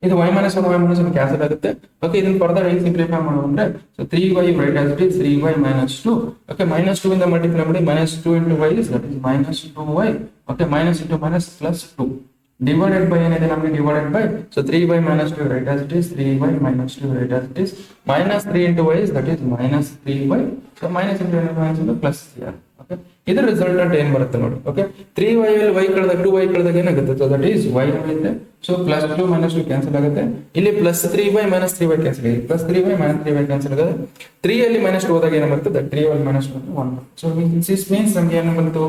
ಇದು y minus 1 y minus 1 cancel ಆಗುತ್ತೆ. ಓಕೆ, ಇದನ್ನ ಫರ್ದರ್ ಹೇಗೆ ಸಿಂಪ್ಲಿಫೈ ಮಾಡೋದಂದ್ರೆ so 3y right as it is 3y minus 2. Okay, minus 2 ಇಂದ ಮಲ್ಟಿಪ್ಲೈ ಮಾಡಿ. minus 2 into y is that is minus 2y. Okay, minus into minus plus 2 divided by ಏನಿದೆ ನಮಗೆ? Divided by so 3y minus 2 right as it is 3y minus 2 right as it is minus 3 into y is that is minus 3y. So minus into minus into plus 3. Okay, ಇದರ ರಿಸಲ್ಟೆಂಟ್ ಏನ್ ಬರುತ್ತೆ ನೋಡಿ. ಓಕೆ, 3y ಅಲ್ಲಿ y ಕಳೆದಾಗ 2y ಕಳೆದಾಗ ಏನಾಗುತ್ತೆ? ಸೊ ದಟ್ ಈಸ್ y ಆಗುತ್ತೆ. ಸೊ ಪ್ಲಸ್ 2 ಮೈನಸ್ 2 ಕ್ಯಾನ್ಸಲ್ ಆಗುತ್ತೆ. ಇಲ್ಲಿ plus 3y minus 3y cancel ಆಗುತ್ತೆ. Plus 3y minus 3y cancel ಆಗುತ್ತೆ. 3 ಅಲ್ಲಿ ಮೈನಸ್ 2 ಹೋದಾಗ ಏನು ಬರುತ್ತೆ? That 3y minus 2 1. So this means ನಮಗೆ ಏನು ಬಂತು?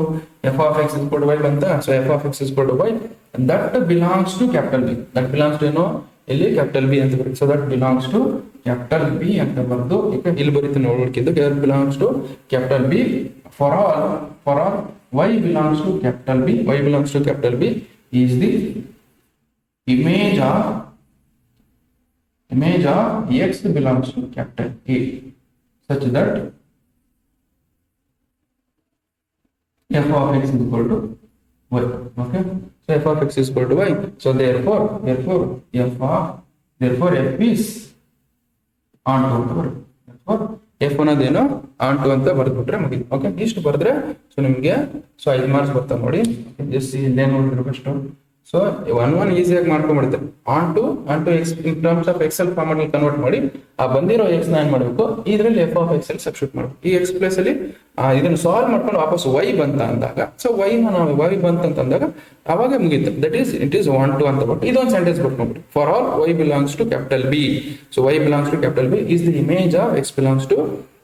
f of x is equal to y ಬಂತ. So f of x is equal to y that belongs to capital B. that belongs to ಏನು? ಇಲ್ಲಿ ಕ್ಯಾಪಿಟಲ್ ಬಿ ಅಂತ ಬರುತ್ತೆ. So that belongs to capital B ಅಂತ ಬರೆದು ಇಲ್ಲಿ ಬರೀತೀನಿ ನೋಡ್ಲಿಕ್ಕಿದ್ದು that belongs to capital B for all y belongs to capital B. y belongs to capital B is the image of x belongs to capital A such that f of x is equal to y. Okay, so f of x is equal to y. So therefore f is onto. Therefore f ಅನ್ನೋದೇನು onto ಅಂತ ಬರೆದ್ಬಿಟ್ರೆ ಮುಗಿತು. ಓಕೆ, ಇಷ್ಟು ಬರೆದ್ರೆ ಸೊ ನಿಮಗೆ ಸೊ 5 ಮಾರ್ಕ್ಸ್ ಬರ್ತಾವೆ ನೋಡಿ. ಜಸ್ಟ್ ಇಲ್ಲೇ ನೋಡಿದ್ರೆ ಫಸ್ಟ್ ಸೊ 1 ಈಸಿಯಾಗಿ ಮಾಡ್ಕೊಂಡ್ಬಿಡುತ್ತೆ. onto x in terms of excel format ಅಲ್ಲಿ ಕನ್ವರ್ಟ್ ಮಾಡಿ ಆ ಬಂದಿರೋ x ನ ಏನ್ ಮಾಡಬೇಕು? ಇದರಲ್ಲಿ f of x ಅಲ್ಲಿ ಸಬ್ಸ್ಟಿಟ್ಯೂಟ್ ಮಾಡಬೇಕು. ಈ x ಪ್ಲೇಸ್ ಅಲ್ಲಿ ಇದನ್ನ ಸಾಲ್ವ್ ಮಾಡ್ಕೊಂಡು ವಾಪಸ್ y ಬಂತ ಅಂದಾಗ ಸೊ y ನ ನಾವು y ಬಂತ ಅಂತ ಅಂದಾಗ ಅವಾಗ ಮುಗೀತು. That is it is onto ಅಂತ ಬಟ್ ಇದೊಂದು ಸೆಂಟೆನ್ಸ್ ಬರ್ಕೊಂಡ್ಬಿಡಿ. For all y belongs to capital B. So y belongs to capital B is the image of x belongs to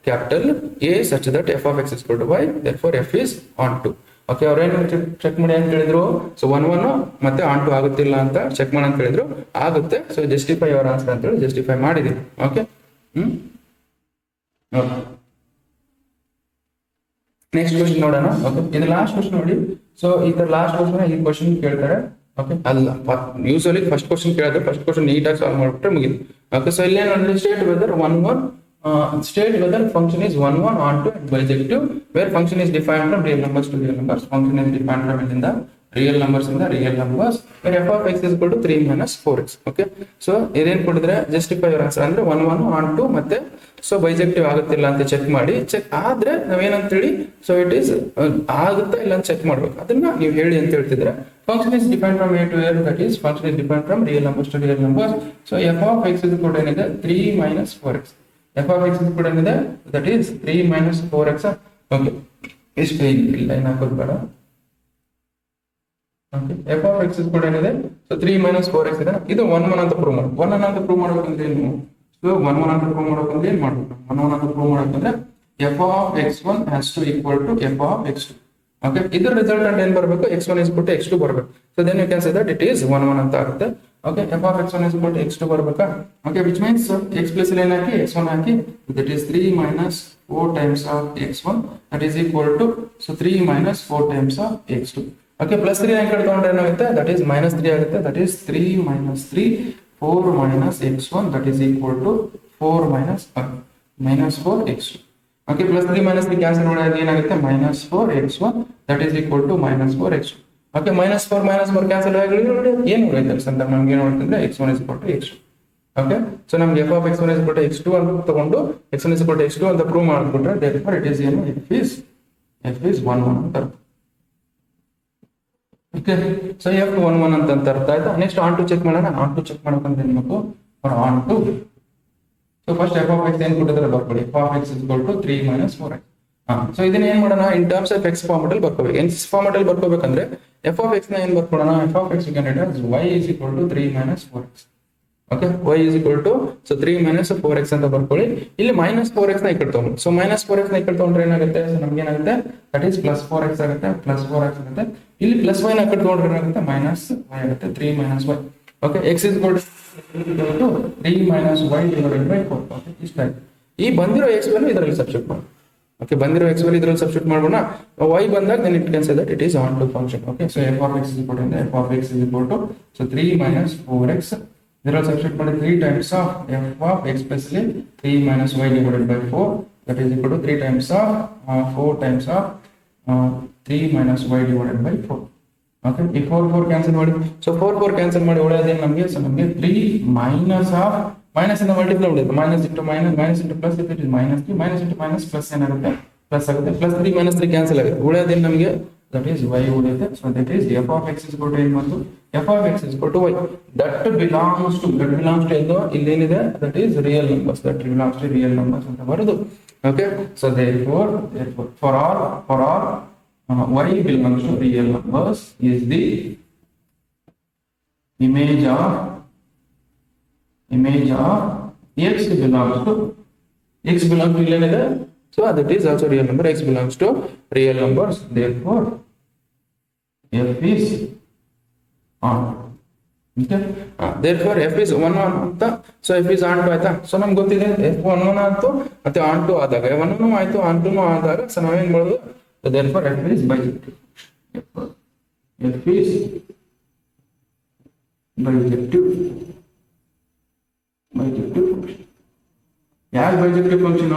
capital A such that f of x is equal to y. Therefore f is onto. Okay, ಅವ್ರೇನು ಚೆಕ್ ಮಾಡಿ ಅಂತ ಹೇಳಿದ್ರು? ಸೊ 1 ಮತ್ತೆ onto ಆಗುತ್ತಿಲ್ಲ ಅಂತ ಚೆಕ್ ಮಾಡಿ ಅಂತ ಹೇಳಿದ್ರು. ಆಗುತ್ತೆ. ಸೊ ಜಸ್ಟಿಫೈ ಅವರ್ ಆನ್ಸರ್ ಅಂತ ಹೇಳಿ ಜಸ್ಟಿಫೈ ಮಾಡಿದೀನಿ. ಓಕೆ, ನೆಕ್ಸ್ಟ್ ಕ್ವಶನ್ ನೋಡೋಣ. ಓಕೆ, ಇದು ಲಾಸ್ಟ್ ಕ್ವಶನ್ ನೋಡಿ. ಸೊ ಈ ತರ ಲಾಸ್ಟ್ ಕ್ವಶನ್ ಈ ಕ್ವಶನ್ ಕೇಳ್ತಾರೆ. ಓಕೆ, ಅಲ್ಲ ಯೂಶಲಿ ಫಸ್ಟ್ ಕ್ವಶನ್ ಕೇಳಿದ್ರೆ ಫಸ್ಟ್ ಕ್ವಶನ್ ನೀಟಾಗಿ ಸಾಲ್ವ್ ಮಾಡ್ಬಿಟ್ರೆ ಮುಗಿದು. ಓಕೆ, ಸೊ ಇಲ್ಲೇನು state whether 1 state whether function is 1 1 onto and bijective, where function is defined from real numbers to real numbers. Function is defined from within the real numbers in the real numbers, where f of x is equal to 3 minus 4x. Okay, so ಇದೇನ್ ಕೊಡಿದ್ರೆ justify your answer ಅಂದ್ರೆ 1 1 onto ಮತ್ತೆ ಸೊ ಬೈಜೆಕ್ಟಿವ್ ಆಗುತ್ತಿಲ್ಲ ಅಂತ ಚೆಕ್ ಮಾಡಿ, ಚೆಕ್ ಆದ್ರೆ ನಾವೇನಂತ ಹೇಳಿ ಸೊ ಇಟ್ ಈಸ್ ಆಗುತ್ತಾ ಇಲ್ಲ ಅಂತ ಚೆಕ್ ಮಾಡ್ಬೇಕು. ಅದನ್ನ ನೀವು ಹೇಳಿ ಅಂತ ಹೇಳ್ತಿದ್ರೆ function is depend from A to A, that is function is depend from real numbers to real numbers. So f of x ಇದು ಕೂಡ ಏನಿದೆ 3 minus 4x. F of x ಇದು ಕೂಡ ಏನಿದೆ that is 3 minus 4x. Okay, ಇಷ್ಟು ಇಲ್ಲ ಏನು ಹಾಕೋದು ಬೇಡ. ಓಕೆ, ಎಫ್ ಆಫ್ ಎಕ್ಸ್ ಕೂಡ ಏನಿದೆ ಸೊ 3 minus 4x ಇದೆ. ಇದು 1 1 ಅಂತ ಪ್ರೂವ್ ಮಾಡಿ 1 1 ಅಂತ ಪ್ರೂವ್ ಮಾಡ್ಬೇಕಂದ್ರೆ ಏನು, ಸೊ 1 1 ಅಂತ ಪ್ರೂವ್ ಮಾಡ್ಬೇಕಂದ್ರೆ ಏನ್ ಮಾಡ್ಬೇಕು, 1 1 ಅಂತ ಪ್ರೂವ್ ಮಾಡ್ಬೇಕಂದ್ರೆ f of x1 has to equal to f of x2. Okay, ಇದರ ರಿಸಲ್ಟೆಂಟ್ ಏನ್ ಬರಬೇಕು, x1 is equal to x2 ಬರಬೇಕು. So then you can say that it is 1 1 ಅಂತ ಆಗುತ್ತೆ. Okay, f of x1 is equal to x2 ಬರಬೇಕಾ. Okay, which means x plus ಏನ್ ಹಾಕಿ x1 ಹಾಕಿ, that is 3 minus 4 times of x1 that is equal to so 3 minus 4 times of x2. Okay, plus 3 ಈ ಕಡೆ ತಗೊಂಡ್ರೆ ಏನಾಗುತ್ತೆ, ದಟ್ ಈಸ್ minus 3 ಆಗುತ್ತೆ. That is 3 minus 3 4 minus x1 that is equal to 4 minus 4 x2. Okay, plus 3 minus 3 cancel ಮಾಡಿದ್ರೆ ಏನಾಗುತ್ತೆ, minus 4 x1 that is equal to minus 4 x2. Okay, minus 4 cancel ಆಗಿ ನೋಡಿ ಏನು ಉಳಿಯುತ್ತೆ ಅಂತ ನಮಗೆ ಏನು ಉಳಿಯುತ್ತೆ, x1 is equal to x2. Okay, so ನಮಗೆ f of x1 is equal to x2 ಅಂತ ತಗೊಂಡು x1 is equal to x2 ಅಂತ ಪ್ರೂವ್ ಮಾಡಿಬಿಟ್ರೆ therefore it is ಏನು, f is 1 1 ಅಂತ. ಓಕೆ, ಸೊ ಎಫ್ 1 1 ಅಂತ ಅರ್ಥ ಆಯ್ತಾ. ನೆಕ್ಸ್ಟ್ ಆನ್ ಟು ಚೆಕ್ ಮಾಡೋಣ. ಆನ್ ಟು ಚೆಕ್ ಮಾಡ್ಬೇಕಂದ್ರೆ ಏನ್ ಬೇಕು, onto so first f of x ಏನ್ ಕೊಟ್ಟಿದ್ರೆ ಬರ್ಕೊಳ್ಳಿ, f of x is equal to 3 minus 4x. So ಇದನ್ನ ಏನ್ ಮಾಡೋಣ, in terms of x format ಅಲ್ಲಿ ಬರ್ಕೋಬೇಕು. ಎಕ್ಸ್ ಫಾರ್ಮೆಟ್ ಅಲ್ಲಿ ಬರ್ಕೋಬೇಕಂದ್ರೆ ಎಫ್ ಆಫ್ ಎಕ್ಸ್ ನ ಏನ್ ಬರ್ಕೊಳ್ಳೋಣ, f of x can write y is equal to 3 minus 4x. Okay, y is equal to so 3 minus 4x ಅಂತ ಬರ್ಕೊಳ್ಳಿ. ಇಲ್ಲಿ minus 4x ನ ಈ ಕಡೆ ತಗೊಂಡು, ಸೊ minus 4x ನ ಈ ಕಡೆ ತಗೊಂಡ್ರೆ ಏನಾಗುತ್ತೆ, ಸೊ ನಮ್ಗೆ ಏನಾಗುತ್ತೆ, ದಟ್ ಈಸ್ ಪ್ಲಸ್ 4x ಆಗುತ್ತೆ, ಪ್ಲಸ್ 4x ಆಗುತ್ತೆ. ಇಲ್ಲಿ ಪ್ಲಸ್ y ನ ಈ ಕಡೆ ತಗೊಂಡ್ರೆ ಏನಾಗುತ್ತೆ, ಮೈನಸ್ y ಆಗುತ್ತೆ, 3 minus y. Okay, x is equal to 3 minus y divided by 4. Okay, ಇಷ್ಟ ಆಯ್ತು. ಈ ಬಂದಿರೋ x ವ್ಯಾಲ್ಯೂ ಇದರಲ್ಲಿ ಸಬ್ಸ್ಟಿಟ್ಯೂಟ್ ಮಾಡಿ. ಓಕೆ, ಬಂದಿರೋ x ವ್ಯಾಲ್ಯೂ ಇದರಲ್ಲಿ ಸಬ್ಸ್ಟಿಟ್ಯೂಟ್ ಮಾಡೋಣ. y ಬಂದಾಗ then it can say that it is on to function. Okay, so f of x is equal to f of x is equal to so 3 minus 4x. ಇದರಲ್ಲಿ ಸಬ್ಸ್ಟಿಟ್ಯೂಟ್ ಮಾಡಿ 3 times of f of x plus 3 minus y divided by 4 that is equal to 3 times of 4 times of 3 minus y divided by 4. Okay, ಈ 4 ಕ್ಯಾನ್ಸಲ್ ಮಾಡಿ, ಸೊ 4 ಕ್ಯಾನ್ಸಲ್ ಮಾಡಿ ಉಳಿಯೋದೇನು ನಮಗೆ, ಸೊ ನಮಗೆ 3 minus of ಮೈನಸ್ ಇಂದ ಮಲ್ಟಿಪ್ಲೈ ಉಳಿಯುತ್ತೆ, minus into minus, minus into plus, it is minus 3, minus into minus plus ಏನಾಗುತ್ತೆ, ಪ್ಲಸ್ ಆಗುತ್ತೆ, ಪ್ಲಸ್ 3 minus 3 ಕ್ಯಾನ್ಸಲ್ ಆಗುತ್ತೆ, ಉಳಿಯೋದೇನು ನಮಗೆ, ದಟ್ ಈಸ್ y ಉಳಿಯುತ್ತೆ. So that is f of x is ಕೊಟ್ಟು ಏನು ಬಂತು, ಎಫ್ ಆಫ್ ಎಕ್ಸ್ ಇಸ್ ಕೊಟ್ಟು y ದಟ್ ಬಿಲಾಂಗ್ಸ್ ಟು ಎಂದು ಇಲ್ಲೇನಿದೆ, that is real numbers, that belongs to real numbers ಅಂತ ಬರೋದು. Okay, so therefore for all y belongs to real numbers is the image of x belongs to ಏನಿದೆ, so that is also real number, x belongs to real numbers, therefore f is on. Okay, therefore f is 1 1 ಅಂತ, so f is on to ಆಯ್ತಾ. ಸೊ ನಮ್ಗೆ ಗೊತ್ತಿದೆ f 1 1 ಆಯ್ತು ಮತ್ತೆ on to ಆದಾಗ 1 1 ಆಯ್ತು on to ಆದಾಗ ಸೊ ನಾವೇನ್ ಮಾಡೋದು, therefore f is bijective. f is bijective. ಯಾರು ಬೈಜೆಕ್ಟಿವ್ ಫಂಕ್ಷನ್,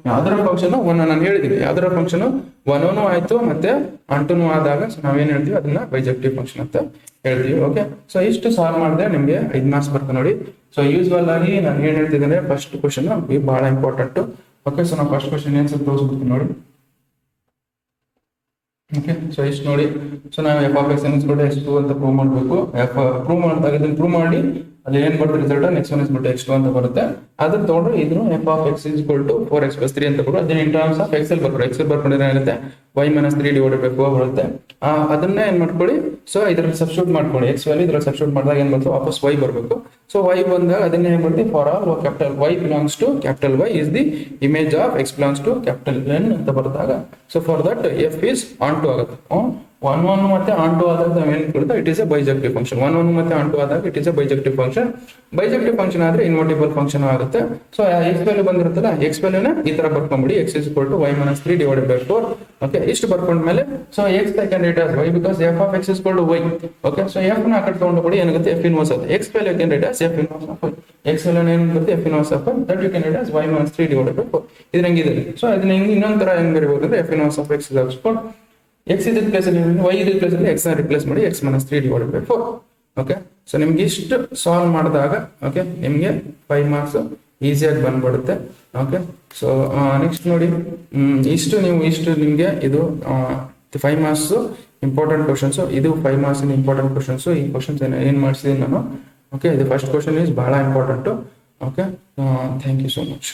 ಯಾವ್ದಾರ ಫಂಕ್ಷನ್ ನಾನು ಹೇಳಿದೀನಿ, ಯಾವ್ದಾರ ಫಂಕ್ಷನ್ 1 1 ಆಯ್ತು ಮತ್ತೆ ಅಂಟುನು ಆದಾಗ ಸೊ ನಾವೇನ್ ಹೇಳ್ತೀವಿ ಅದನ್ನ ಬೈಜೆಕ್ಟಿವ್ ಫಂಕ್ಷನ್ ಅಂತ ಹೇಳ್ತೀವಿ. ಓಕೆ, ಸೊ ಇಷ್ಟು ಸಾಲ್ವ್ ಮಾಡಿದ್ರೆ ನಿಮ್ಗೆ 5 ಮಾರ್ಕ್ಸ್ ಬರ್ತದೆ ನೋಡಿ. ಸೊ ಯೂಸ್ವಲ್ ಆಗಿ ನಾನು ಏನ್ ಹೇಳ್ತಿದ್ದೇನೆ, ಫಸ್ಟ್ ಕ್ವಶನ್ ಬಹಳ ಇಂಪಾರ್ಟೆಂಟ್. ಓಕೆ, ಸೊ ನಾವು ಫಸ್ಟ್ ಕ್ವಶನ್ ಏನ್ ಸ್ವಲ್ಪ ತೋರಿಸ್ಬಿಡ್ತೀನಿ ನೋಡಿ. ಓಕೆ, ಸೊ ಇಷ್ಟು ನೋಡಿ, ಸೊ ನಾವು ಎಫ್ ಆಫ್ ಎಕ್ಸ್ x2 ಅಂತ ಪ್ರೂವ್ ಮಾಡಬೇಕು. ಪ್ರೂವ್ ಮಾಡಿದಾಗ ಇದನ್ನ ಪ್ರೂವ್ ಮಾಡಿ ಅಲ್ಲಿ ಏನ್ ಬರುತ್ತೆ result, x1 is equal to x2 ಅಂತ ಬರುತ್ತೆ. ಅದನ್ನ ತಗೊಂಡ್ರೆ ಇದನ್ನು f of x is equal to 4x plus 3 ಅಂತ ಬರುತ್ತೆ. ಅದನ್ನ ಇನ್ ಟರ್ಮ್ಸ್ ಆಫ್ x ಅಲ್ಲಿ ಬರ್ಕೊಂಡು x ಬರ್ಕೊಂಡ್ರೆ ಏನಾಗುತ್ತೆ, y minus 3 divided by 4 ಬರುತ್ತೆ. ಅದನ್ನ ಏನ್ ಮಾಡ್ಕೊಳ್ಳಿ, ಸೊ ಇದರಲ್ಲಿ ಸಬ್ಸ್ಟಿಟ್ಯೂಟ್ ಮಾಡ್ಕೊಳ್ಳಿ, x ವ್ಯಾಲ್ಯೂ ಇದರಲ್ಲಿ ಸಬ್ಸ್ಟಿಟ್ಯೂಟ್ ಮಾಡಿದಾಗ ಏನ್ ಬರುತ್ತೆ, ವಾಪಸ್ y ಬರಬೇಕು. ಸೊ y ಬಂದಾಗ ಅದನ್ನ ಏನ್ ಮಾಡ್ತೀವಿ, for all capital y belongs to capital Y is the image of x belongs to capital N ಅಂತ ಬರೆದಾಗ, so for that f is on to ಆಗುತ್ತೆ. 1 ಮತ್ತೆ ಆನ್ ಟು ಆದಾಗ ಏನು ಕೊಡುತ್ತೆ, it is A bijective function. 1 ಮತ್ತೆ ಆನ್ ಟು ಆದಾಗ it is A bijective function. Bijective function ಆದ್ರೆ ಇನ್ವರ್ಟಿಬಲ್ ಫಂಕ್ಷನ್ ಆಗುತ್ತೆ. ಸೊ ಎಕ್ಸ್ ವ್ಯಾಲ್ಯೂ ಬಂದಿರುತ್ತಲ್ಲ, ಎಕ್ಸ್ ವ್ಯಾಲ್ಯೂನ ಈ ತರ ಬರ್ಕೊಂಡ್ಬಿಡಿ, x is equal to y minus 3 divided by 4. Okay, ಇಷ್ಟು ಬರ್ಕೊಂಡ್ಮೇಲೆ so x I can write as y because f of x is equal to y. Okay, so f ನ ಆ ಕಡೆ ತಗೊಂಡ್ಬಿಡಿ, ಏನಾಗುತ್ತೆ f ಇನ್ವರ್ಸ್ ಆಗುತ್ತೆ. x value can write as f inverse of y. x value ಏನಾಗುತ್ತೆ f inverse of y, that you can write as y minus 3 divided by 4. ಇದು ಹೆಂಗಿದೆ, ಸೊ ಅದನ್ನ ಇನ್ನೊಂದು ತರ ಹೆಂಗ್ ಬರೀಬಹುದು ಅಂದ್ರೆ f inverse of x is equal x ಇದ್ ಪ್ಲೇಸ್ ಅಲ್ಲಿ y ಇದ್ ಪ್ಲೇಸ್ ಅಲ್ಲಿ x ನ ರಿಪ್ಲೇಸ್ ಮಾಡಿ, x minus 3 divided by 4. Okay, so ನಿಮ್ಗೆ ಇಷ್ಟು ಸಾಲ್ವ್ ಮಾಡಿದಾಗ ಓಕೆ ನಿಮ್ಗೆ 5 ಮಾರ್ಕ್ಸ್ ಈಸಿಯಾಗಿ ಬಂದ್ಬಿಡುತ್ತೆ. ಓಕೆ, ಸೊ ನೆಕ್ಸ್ಟ್ ನೋಡಿ, ಇಷ್ಟು ನಿಮ್ಗೆ ಇದು 5 ಮಾರ್ಕ್ಸ್ ಇಂಪಾರ್ಟೆಂಟ್ ಕ್ವಶನ್ಸ್. ಇದು 5 ಮಾರ್ಕ್ಸ್ ಇಂಪಾರ್ಟೆಂಟ್ ಕ್ವಶನ್ಸ್. ಈ ಕ್ವಶನ್ಸ್ ಏನ್ ಮಾಡಿಸಿದೀನಿ ನಾನು. ಓಕೆ, ಇದು ಫಸ್ಟ್ ಕ್ವಶನ್ ಇಸ್ ಬಹಳ important. Okay, thank you so much.